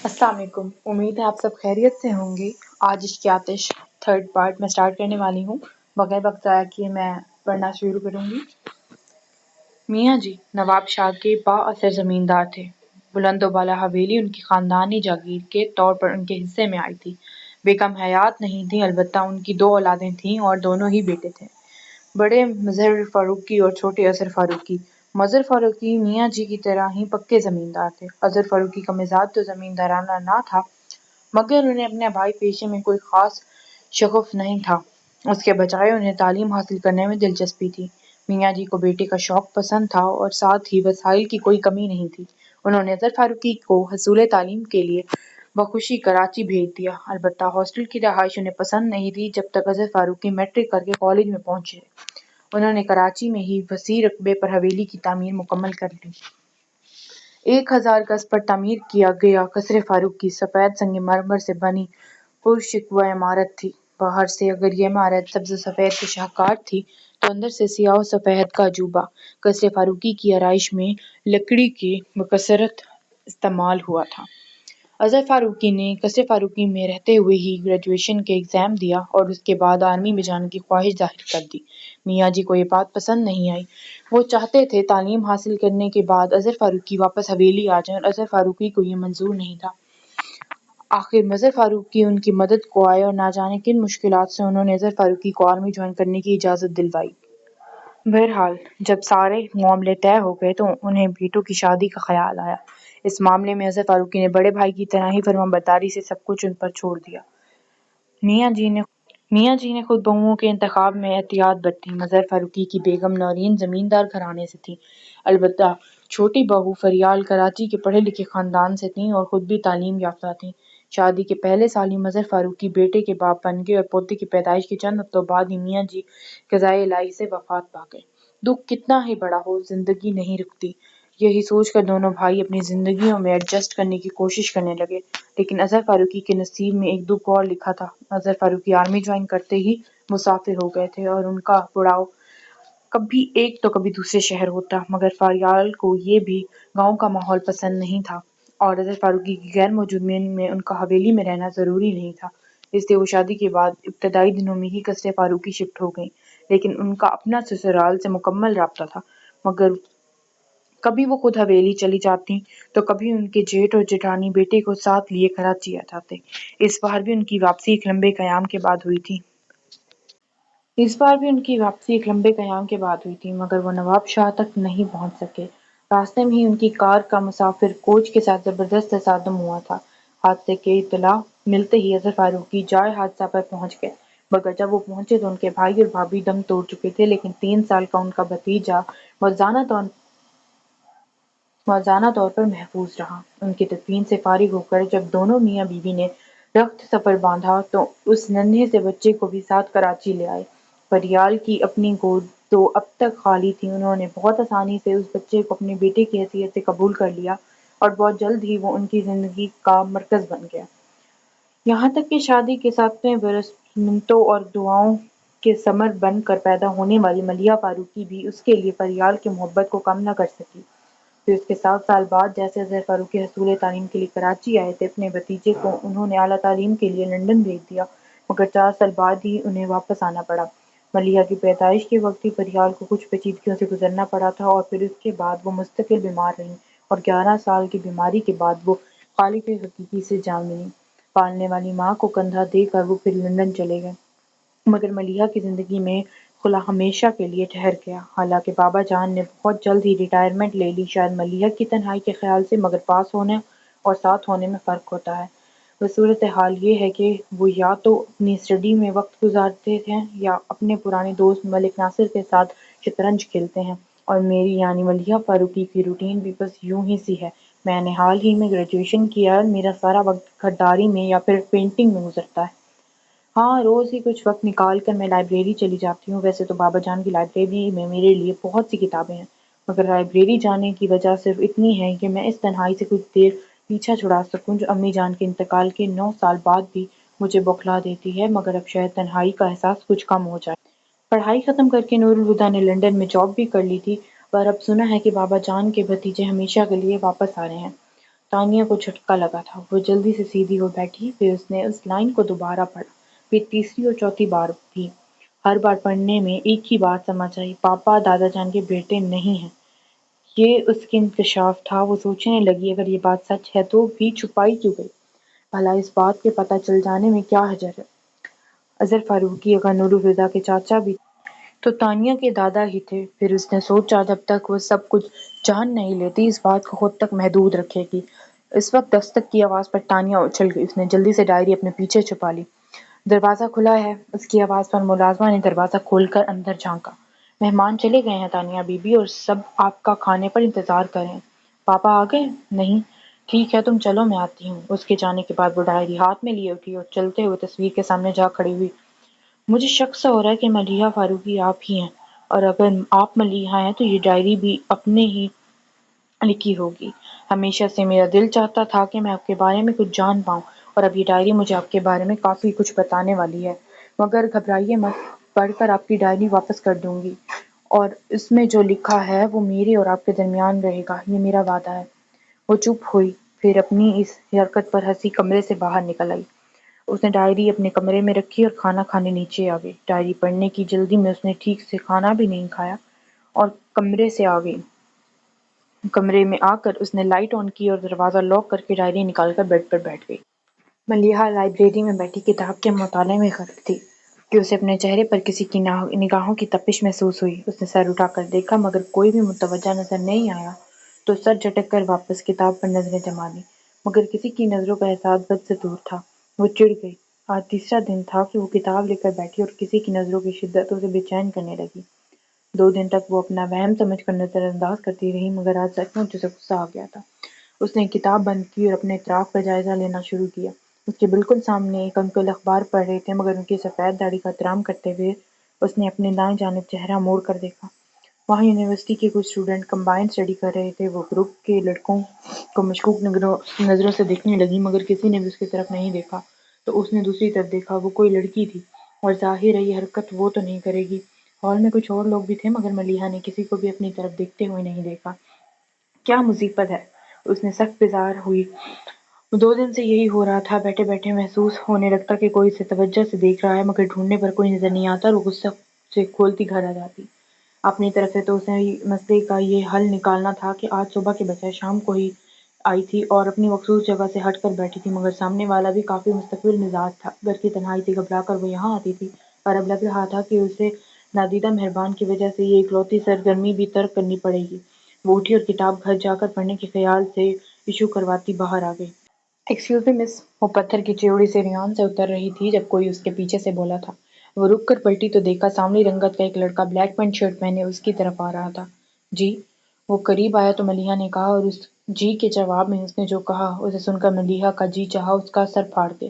السلام علیکم، امید ہے آپ سب خیریت سے ہوں گے۔ آج عشق کی آتش تھرڈ پارٹ میں سٹارٹ کرنے والی ہوں۔ بغیر وقت ضائع کیے میں پڑھنا شروع کروں گی۔ میاں جی نواب شاہ کے با اثر زمیندار تھے۔ بلند و بالا حویلی ان کی خاندانی جاگیر کے طور پر ان کے حصے میں آئی تھی۔ بیگم حیات نہیں تھی، البتہ ان کی 2 اولادیں تھیں اور دونوں ہی بیٹے تھے، بڑے مظہر فاروقی اور چھوٹے اظہر فاروقی۔ مظہر فاروقی میاں جی کی طرح ہی پکے زمیندار تھے۔ اظہر فاروقی کا مزاج تو زمیندارانہ نہ تھا، مگر انہیں اپنے آبائی پیشے میں کوئی خاص شغف نہیں تھا، اس کے بجائے انہیں تعلیم حاصل کرنے میں دلچسپی تھی۔ میاں جی کو بیٹے کا شوق پسند تھا اور ساتھ ہی وسائل کی کوئی کمی نہیں تھی۔ انہوں نے اظہر فاروقی کو حصول تعلیم کے لیے بخوشی کراچی بھیج دیا، البتہ ہاسٹل کی رہائش انہیں پسند نہیں تھی جب تک اظہر فاروقی میٹرک کر کے کالج میں پہنچے۔ انہوں نے کراچی میں ہی وسیع رقبے پر حویلی کی تعمیر مکمل کر لی۔ 1000 گز پر تعمیر کیا گیا قصر فاروقی سفید سنگ مرمر سے بنی پرشکوہ عمارت تھی۔ باہر سے اگر یہ عمارت سبز و سفید کی شاہکار تھی تو اندر سے سیاہ و سفید کا عجوبہ۔ قصر فاروقی کی آرائش میں لکڑی کے بکثرت استعمال ہوا تھا۔ اظہر فاروقی نے قصر فاروقی میں رہتے ہوئے ہی گریجویشن کے ایگزام دیا اور اس کے بعد آرمی میں جانے کی خواہش ظاہر کر دی۔ میاں جی کو یہ بات پسند نہیں آئی۔ وہ چاہتے تھے تعلیم حاصل کرنے کے بعد اظہر فاروقی واپس حویلی آ جائیں اور اظہر فاروقی کو یہ منظور نہیں تھا۔ آخر مظہر فاروقی ان کی مدد کو آئے اور نہ جانے کن مشکلات سے انہوں نے اظہر فاروقی کو آرمی جوائن کرنے کی اجازت دلوائی۔ بہرحال جب سارے معاملے طے ہو گئے تو انہیں بیٹوں کی شادی کا خیال آیا۔ اس معاملے میں اظہر فاروقی نے بڑے بھائی کی طرح ہی فرمانبرداری سے سب کچھ ان پر چھوڑ دیا۔ میاں جی نے خود بہوؤں کے انتخاب میں احتیاط برتی۔ مظہر فاروقی کی بیگم نورین زمیندار گھرانے سے تھیں، البتہ چھوٹی بہو فریال کراچی کے پڑھے لکھے خاندان سے تھیں اور خود بھی تعلیم یافتہ تھیں۔ شادی کے پہلے سال ہی مظہر فاروقی بیٹے کے باپ بن گئے اور پوتے کی پیدائش کے چند ہفتوں بعد ہی میاں جی قضائے الہی سے وفات پا گئے۔ دکھ کتنا ہی بڑا ہو، زندگی نہیں رکتی، یہی سوچ کر دونوں بھائی اپنی زندگیوں میں ایڈجسٹ کرنے کی کوشش کرنے لگے۔ لیکن اظہر فاروقی کے نصیب میں ایک دکھ اور لکھا تھا۔ اظہر فاروقی آرمی جوائن کرتے ہی مسافر ہو گئے تھے اور ان کا پڑاؤ کبھی ایک تو کبھی دوسرے شہر ہوتا، مگر فریال کو یہ بھی گاؤں کا ماحول پسند نہیں تھا اور اظہر فاروقی کی غیر موجودگی میں ان کا حویلی میں رہنا ضروری نہیں تھا، اس لیے وہ شادی کے بعد ابتدائی دنوں میں ہی قصر فاروقی شفٹ ہو گئیں۔ لیکن ان کا اپنا سسرال سے مکمل رابطہ تھا، مگر کبھی وہ خود حویلی چلی جاتی تو کبھی ان کے جیٹھ اور جیٹھانی بیٹے کو ساتھ لیے کراچی آ جاتے۔ اس بار بھی ان کی واپسی ایک لمبے قیام کے بعد ہوئی تھی، مگر وہ نواب شاہ تک نہیں پہنچ سکے۔ راستے میں ہی ان کی کار کا مسافر کوچ کے ساتھ زبردست تصادم ہوا تھا۔ حادثے کی اطلاع ملتے ہی اظہر فاروقی جائے حادثہ پر پہنچ گئے، مگر جب وہ پہنچے تو ان کے بھائی اور بھابھی دم توڑ چکے تھے، لیکن 3 سال کا ان کا بھتیجا موازانہ طور پر محفوظ رہا۔ ان کی تدفین سے فارغ ہو کر جب دونوں میاں بیوی نے رخت سفر باندھا تو اس ننھے سے بچے کو بھی ساتھ کراچی لے آئے۔ فریال کی اپنی گود تو اب تک خالی تھی، انہوں نے بہت آسانی سے اس بچے کو اپنے بیٹے کی حیثیت سے قبول کر لیا اور بہت جلد ہی وہ ان کی زندگی کا مرکز بن گیا۔ یہاں تک کہ شادی کے 7ویں برس منتوں اور دعاؤں کے ثمر بن کر پیدا ہونے والی ملیحہ فاروقی بھی اس کے لیے فریال کی محبت کو کم نہ کر سکی۔ پھر اس کے 7 سال بعد جیسے اظہر فاروقی حصول تعلیم کے لیے کراچی آئے تھے، اپنے بھتیجے کو انہوں نے اعلیٰ تعلیم کے لیے لندن بھیج دیا، مگر 4 سال بعد ہی انہیں واپس آنا پڑا۔ ملیحہ کی پیدائش کے وقت ہی فریال کو کچھ پیچیدگیوں سے گزرنا پڑا تھا اور پھر اس کے بعد وہ مستقل بیمار رہیں اور 11 سال کی بیماری کے بعد وہ خالق حقیقی سے جا ملیں۔ پالنے والی ماں کو کندھا دے کر وہ پھر لندن چلے گئے، مگر ملیحہ کی زندگی میں خلا ہمیشہ کے لیے ٹھہر گیا۔ حالانکہ بابا جان نے بہت جلد ہی ریٹائرمنٹ لے لی، شاید ملیحہ کی تنہائی کے خیال سے، مگر پاس ہونے اور ساتھ ہونے میں فرق ہوتا ہے۔ بس صورتحال یہ ہے کہ وہ یا تو اپنی اسٹڈی میں وقت گزارتے ہیں یا اپنے پرانے دوست ملک ناصر کے ساتھ شطرنج کھیلتے ہیں، اور میری یعنی ملیحہ فاروقی کی روٹین بھی بس یوں ہی سی ہے۔ میں نے حال ہی میں گریجویشن کیا ہے، میرا سارا وقت خریداری میں یا پھر پینٹنگ میں گزرتا ہے۔ ہاں، روز ہی کچھ وقت نکال کر میں لائبریری چلی جاتی ہوں۔ ویسے تو بابا جان کی لائبریری میں میرے لیے بہت سی کتابیں ہیں، مگر لائبریری جانے کی وجہ صرف اتنی ہے کہ میں اس تنہائی سے کچھ دیر پیچھا چھڑا سکوں جو امی جان کے انتقال کے 9 سال بعد بھی مجھے بوکھلا دیتی ہے، مگر اب شاید تنہائی کا احساس کچھ کم ہو جائے۔ پڑھائی ختم کر کے نور الہدیٰ نے لندن میں جاب بھی کر لی تھی، پر اب سنا ہے کہ بابا جان کے بھتیجے ہمیشہ کے لیے واپس آ رہے ہیں۔ تانیہ کو جھٹکا لگا تھا۔ وہ جلدی سے سیدھی ہو بیٹھی، پھر اس نے اس لائن کو دوبارہ پڑھا، پھر تیسری اور چوتھی بار بھی۔ ہر بار پڑھنے میں ایک ہی بات سمجھ آئی، پاپا دادا جان کے بیٹے نہیں ہیں۔ یہ اس کا انکشاف تھا۔ وہ سوچنے لگی اگر یہ بات سچ ہے تو بھی چھپائی کیوں گئی؟ بھلا اس بات کے پتہ چل جانے میں کیا حرج ہے؟ اظہر فاروقی اگر نور الہدیٰ کے چاچا بھی تو تانیہ کے دادا ہی تھے۔ پھر اس نے سوچا جب تک وہ سب کچھ جان نہیں لیتی اس بات کو خود تک محدود رکھے گی۔ اس وقت دستک کی آواز پر تانیہ اچھل گئی۔ اس نے جلدی سے ڈائری اپنے پیچھے چھپا لی۔ دروازہ کھلا ہے۔ اس کی آواز پر ملازمہ نے دروازہ کھول کر اندر جھانکا۔ مہمان چلے گئے ہیں تانیہ بی بی، اور سب آپ کا کھانے پر انتظار کر رہے ہیں۔ پاپا آ گئے؟ نہیں۔ ٹھیک ہے تم چلو میں آتی ہوں۔ اس کے جانے کے بعد وہ ڈائری ہاتھ میں لیے اٹھی اور چلتے ہوئے تصویر کے سامنے جا کھڑی ہوئی۔ مجھے شک سا ہو رہا ہے کہ ملیحہ فاروقی آپ ہی ہیں، اور اگر آپ ملیحہ ہیں تو یہ ڈائری بھی اپنے ہی لکھی ہوگی۔ ہمیشہ سے میرا دل چاہتا تھا کہ میں آپ کے بارے میں کچھ جان پاؤں، اور اب یہ ڈائری مجھے آپ کے بارے میں کافی کچھ بتانے والی ہے۔ مگر گھبرائیے مت، پڑھ کر آپ کی ڈائری واپس کر دوں گی، اور اس میں جو لکھا ہے وہ میرے اور آپ کے درمیان رہے گا، یہ میرا وعدہ ہے۔ وہ چپ ہوئی، پھر اپنی اس حرکت پر ہنسی کمرے سے باہر نکل آئی۔ اس نے ڈائری اپنے کمرے میں رکھی اور کھانا کھانے نیچے آ گئی۔ ڈائری پڑھنے کی جلدی میں اس نے ٹھیک سے کھانا بھی نہیں کھایا اور کمرے سے آ گئی۔ کمرے میں آ کر اس نے لائٹ آن کی اور دروازہ لاک کر کے ڈائری نکال کر بیڈ پر بیٹھ گئی۔ ملیحہ لائبریری میں بیٹھی کتاب کے مطالعے میں غرق تھی کہ اسے اپنے چہرے پر کسی کی نگاہوں کی تپش محسوس ہوئی۔ اس نے سر اٹھا کر دیکھا مگر کوئی بھی متوجہ نظر نہیں آیا تو سر جھٹک کر واپس کتاب پر نظریں جما لیں، مگر کسی کی نظروں کا احساس بد سے دور تھا۔ وہ چڑ گئی۔ آج تیسرا دن تھا کہ وہ کتاب لے کر بیٹھی اور کسی کی نظروں کی شدت اسے بے چین کرنے لگی۔ 2 دن تک وہ اپنا وہم سمجھ کر نظر انداز کرتی رہی، مگر آج سچ مچ اسے غصہ آ گیا تھا۔ اس نے کتاب بند کی اور اپنے اطراف کا جائزہ لینا شروع کیا۔ اس کے بالکل سامنے ایک انکل اخبار پڑھ رہے تھے، مگر ان کی سفید داڑھی کا احترام کرتے ہوئے اس نے اپنے دائیں جانب چہرہ موڑ کر دیکھا۔ وہاں یونیورسٹی کے کچھ اسٹوڈنٹ کمبائنڈ اسٹڈی کر رہے تھے۔ وہ گروپ کے لڑکوں کو مشکوک نظروں سے دیکھنے لگی، مگر کسی نے بھی اس کی طرف نہیں دیکھا۔ تو اس نے دوسری طرف دیکھا۔ وہ کوئی لڑکی تھی، اور ظاہر ہے یہ حرکت وہ تو نہیں کرے گی۔ ہال میں کچھ اور لوگ بھی تھے، مگر ملیحہ نے کسی کو بھی اپنی طرف دیکھتے ہوئے نہیں دیکھا۔ کیا مصیبت ہے؟ اس نے سخت بیزار ہوئی۔ 2 دن سے یہی ہو رہا تھا۔ بیٹھے بیٹھے محسوس ہونے لگتا کہ کوئی اسے توجہ سے دیکھ رہا ہے، مگر ڈھونڈنے پر کوئی نظر نہیں آتا اور وہ غصے سے کھولتی گھر آ جاتی۔ اپنی طرف سے تو اسے مسئلے کا یہ حل نکالنا تھا کہ آج صبح کے بجائے شام کو ہی آئی تھی اور اپنی مخصوص جگہ سے ہٹ کر بیٹھی تھی، مگر سامنے والا بھی کافی مستقبل مزاج تھا۔ گھر کی تنہائی سے گھبرا کر وہ یہاں آتی تھی، اور اب لگ رہا تھا کہ اسے نادیدہ مہربان کی وجہ سے یہ اکلوتی سرگرمی بھی ترک کرنی پڑے گی۔ وہ اٹھی اور کتاب گھر جا کر پڑھنے کے خیال سے ایشو کرواتی باہر آ گئی۔ ایکسکیوز می مس، وہ پتھر کی چیوڑی سے ریان سے اتر رہی تھی جب کوئی اس کے پیچھے سے بولا تھا۔ وہ رک کر پلٹی تو دیکھا سانولی رنگت کا ایک لڑکا بلیک پینٹ شرٹ پہنے اس کی طرف آ رہا تھا۔ جی؟ وہ قریب آیا تو ملیحہ نے کہا، اور اس جی کے جواب میں اس نے جو کہا اسے سن کر ملیحہ کا جی چاہا اس کا سر پھاڑ دے۔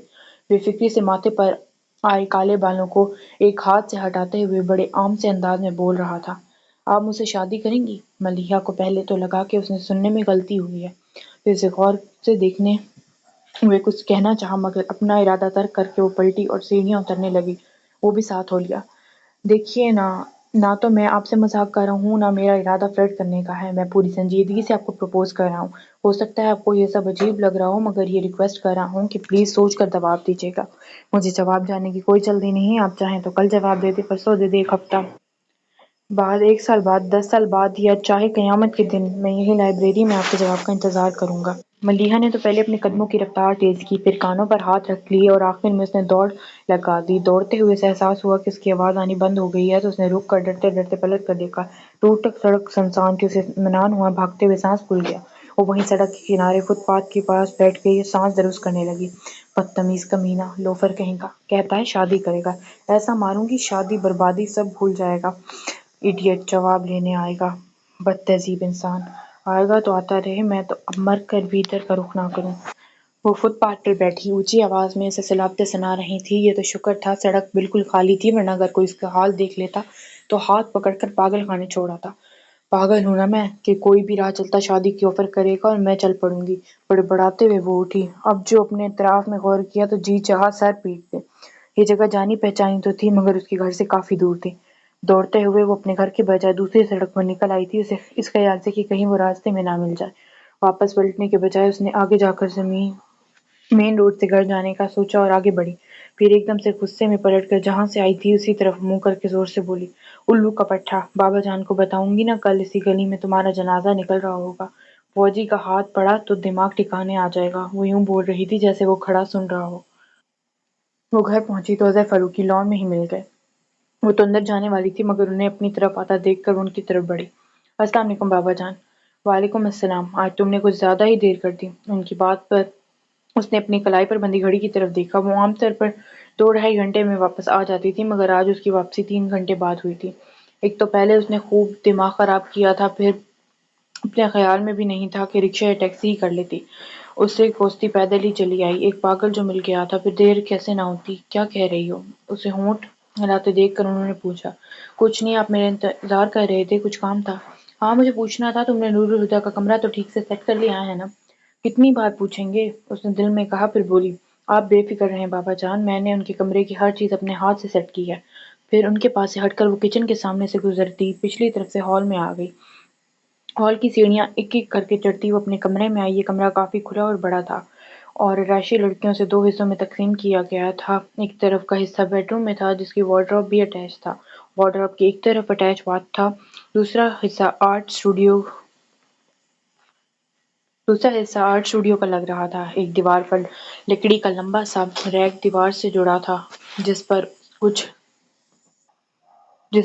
بے فکری سے ماتھے پر آئے کالے بالوں کو ایک ہاتھ سے ہٹاتے ہوئے بڑے عام سے انداز میں بول رہا تھا، آپ مجھ سے شادی کریں گی؟ ملیحہ کو پہلے تو لگا کہ اس نے سننے میں غلطی ہوئی ہے، پھر اسے غور سے دیکھنے ہوئے کچھ کہنا چاہا، مگر اپنا ارادہ ترک کر کے وہ پلٹی اور سیڑھیاں اترنے لگی۔ وہ بھی ساتھ ہو لیا۔ دیکھیے نہ تو میں آپ سے مذاق کر رہا ہوں، نہ میرا ارادہ فلرٹ کرنے کا ہے۔ میں پوری سنجیدگی سے آپ کو پرپوز کر رہا ہوں۔ ہو سکتا ہے آپ کو یہ سب عجیب لگ رہا ہو، مگر یہ ریکویسٹ کر رہا ہوں کہ پلیز سوچ کر جواب دیجیے گا۔ مجھے جواب جاننے کی کوئی جلدی نہیں ہے۔ آپ چاہیں تو کل جواب دے دیں، پرسوں دے دیں، ایک ہفتہ بعد، 1 سال بعد، 10 سال بعد، یا چاہے قیامت کے دن، میں یہی لائبریری میں آپ کے جواب کا انتظار کروں گا۔ ملیحہ نے تو پہلے اپنے قدموں کی رفتار تیز کی، پھر کانوں پر ہاتھ رکھ لیے اور آخر میں اس نے دوڑ لگا دی۔ دوڑتے ہوئے اسے احساس ہوا کہ اس کی آواز آنی بند ہو گئی ہے، تو اس نے رک کر ڈرتے ڈرتے پلٹ کر دیکھا۔ دور تک سڑک سنسان تھی۔ اسے اطمینان ہوا، بھاگتے ہوئے سانس پھول گیا۔ وہ وہیں سڑک کے کنارے فٹ پاتھ کے پاس بیٹھ گئی، سانس درست کرنے لگی۔ بدتمیز کمینہ، لوفر کہیں کا، کہتا ہے شادی کرے گا، ایسا ماروں گی شادی بربادی سب بھول جائے گا۔ ایڈیٹ، جواب لینے آئے گا، بد تہذیب انسان، آئے گا تو آتا رہے، میں تو اب مر کر بھی ادھر کا رخ نہ کروں۔ وہ فٹ پاتھ پر بیٹھی اونچی آواز میں اسے سلامتیں سنا رہی تھی۔ یہ تو شکر تھا سڑک بالکل خالی تھی، ورنہ اگر کوئی اس کا حال دیکھ لیتا تو ہاتھ پکڑ کر پاگل خانے چھوڑ آتا۔ پاگل ہوں نا میں کہ کوئی بھی راہ چلتا شادی کی آفر کرے گا اور میں چل پڑوں گی؟ بڑبڑاتے ہوئے وہ اٹھی۔ اب جو اپنے اطراف میں غور کیا تو جی چاہا سر پیٹ دے۔ یہ جگہ جانی پہچانی تو تھی، مگر اس کے گھر سے کافی دور تھی۔ دوڑتے ہوئے وہ اپنے گھر کے بجائے دوسری سڑک پر نکل آئی تھی، اسے اس خیال سے کہ کہیں وہ راستے میں نہ مل جائے۔ واپس پلٹنے کے بجائے اس نے آگے جا کر مین روڈ سے گھر جانے کا سوچا اور آگے بڑھی۔ پھر ایک دم سے غصے میں پلٹ کر جہاں سے آئی تھی اسی طرف منہ کر کے زور سے بولی، الو کا پٹھا! بابا جان کو بتاؤں گی نا، کل اسی گلی میں تمہارا جنازہ نکل رہا ہوگا۔ فوجی کا ہاتھ پڑا تو دماغ ٹھکانے آ جائے گا۔ وہ یوں بول رہی تھی جیسے وہ کھڑا سن رہا ہو۔ وہ گھر پہنچی تو اظہر فاروقی لان میں ہی مل گئے۔ وہ تو اندر جانے والی تھی مگر انہیں اپنی طرف آتا دیکھ کر وہ ان کی طرف بڑھی۔ السلام علیکم بابا جان۔ وعلیکم السلام۔ آج تم نے کچھ زیادہ ہی دیر کر دی۔ ان کی بات پر اس نے اپنی کلائی پر بندھی گھڑی کی طرف دیکھا۔ وہ عام طور پر 2 ڈھائی گھنٹے میں واپس آ جاتی تھی مگر آج اس کی واپسی 3 گھنٹے بعد ہوئی تھی۔ ایک تو پہلے اس نے خوب دماغ خراب کیا تھا، پھر اپنے خیال میں بھی نہیں تھا کہ رکشہ یا ٹیکسی ہی کر لیتی۔ اس سے کوستی پیدل ہی چلی آئی۔ ایک پاگل جو مل گیا تھا، پھر دیر کیسے نہ ہوتی۔ کیا کہہ رہی ہو؟ اسے ہونٹ ہلاتے دیکھ کر انہوں نے پوچھا۔ کچھ نہیں، آپ میرا انتظار کر رہے تھے؟ کچھ کام تھا؟ ہاں، مجھے پوچھنا تھا، تم نے نور الہدیٰ کا کمرہ تو ٹھیک سے سیٹ کر لیا ہے نا؟ کتنی بار پوچھیں گے، اس نے دل میں کہا، پھر بولی، آپ بے فکر رہیں بابا جان، میں نے ان کے کمرے کی ہر چیز اپنے ہاتھ سے سیٹ کی ہے۔ پھر ان کے پاس سے ہٹ کر وہ کچن کے سامنے سے گزرتی پچھلی طرف سے ہال میں آ گئی۔ ہال کی سیڑھیاں ایک ایک کر کے چڑھتی وہ اپنے کمرے میں آئی۔ یہ کمرہ کافی کھلا اور بڑا تھا اور رہائشی لڑکیوں سے 2 حصوں میں تقسیم کیا گیا تھا۔ ایک طرف کا حصہ بیڈ روم میں تھا جس کی وارڈروب بھی اٹیچ تھا۔ وارڈروب کی ایک طرف اٹیچ باتھ تھا۔ دوسرا حصہ آرٹ اسٹوڈیو کا لگ رہا تھا۔ ایک دیوار پر لکڑی کا لمبا سا ریک دیوار سے جڑا تھا جس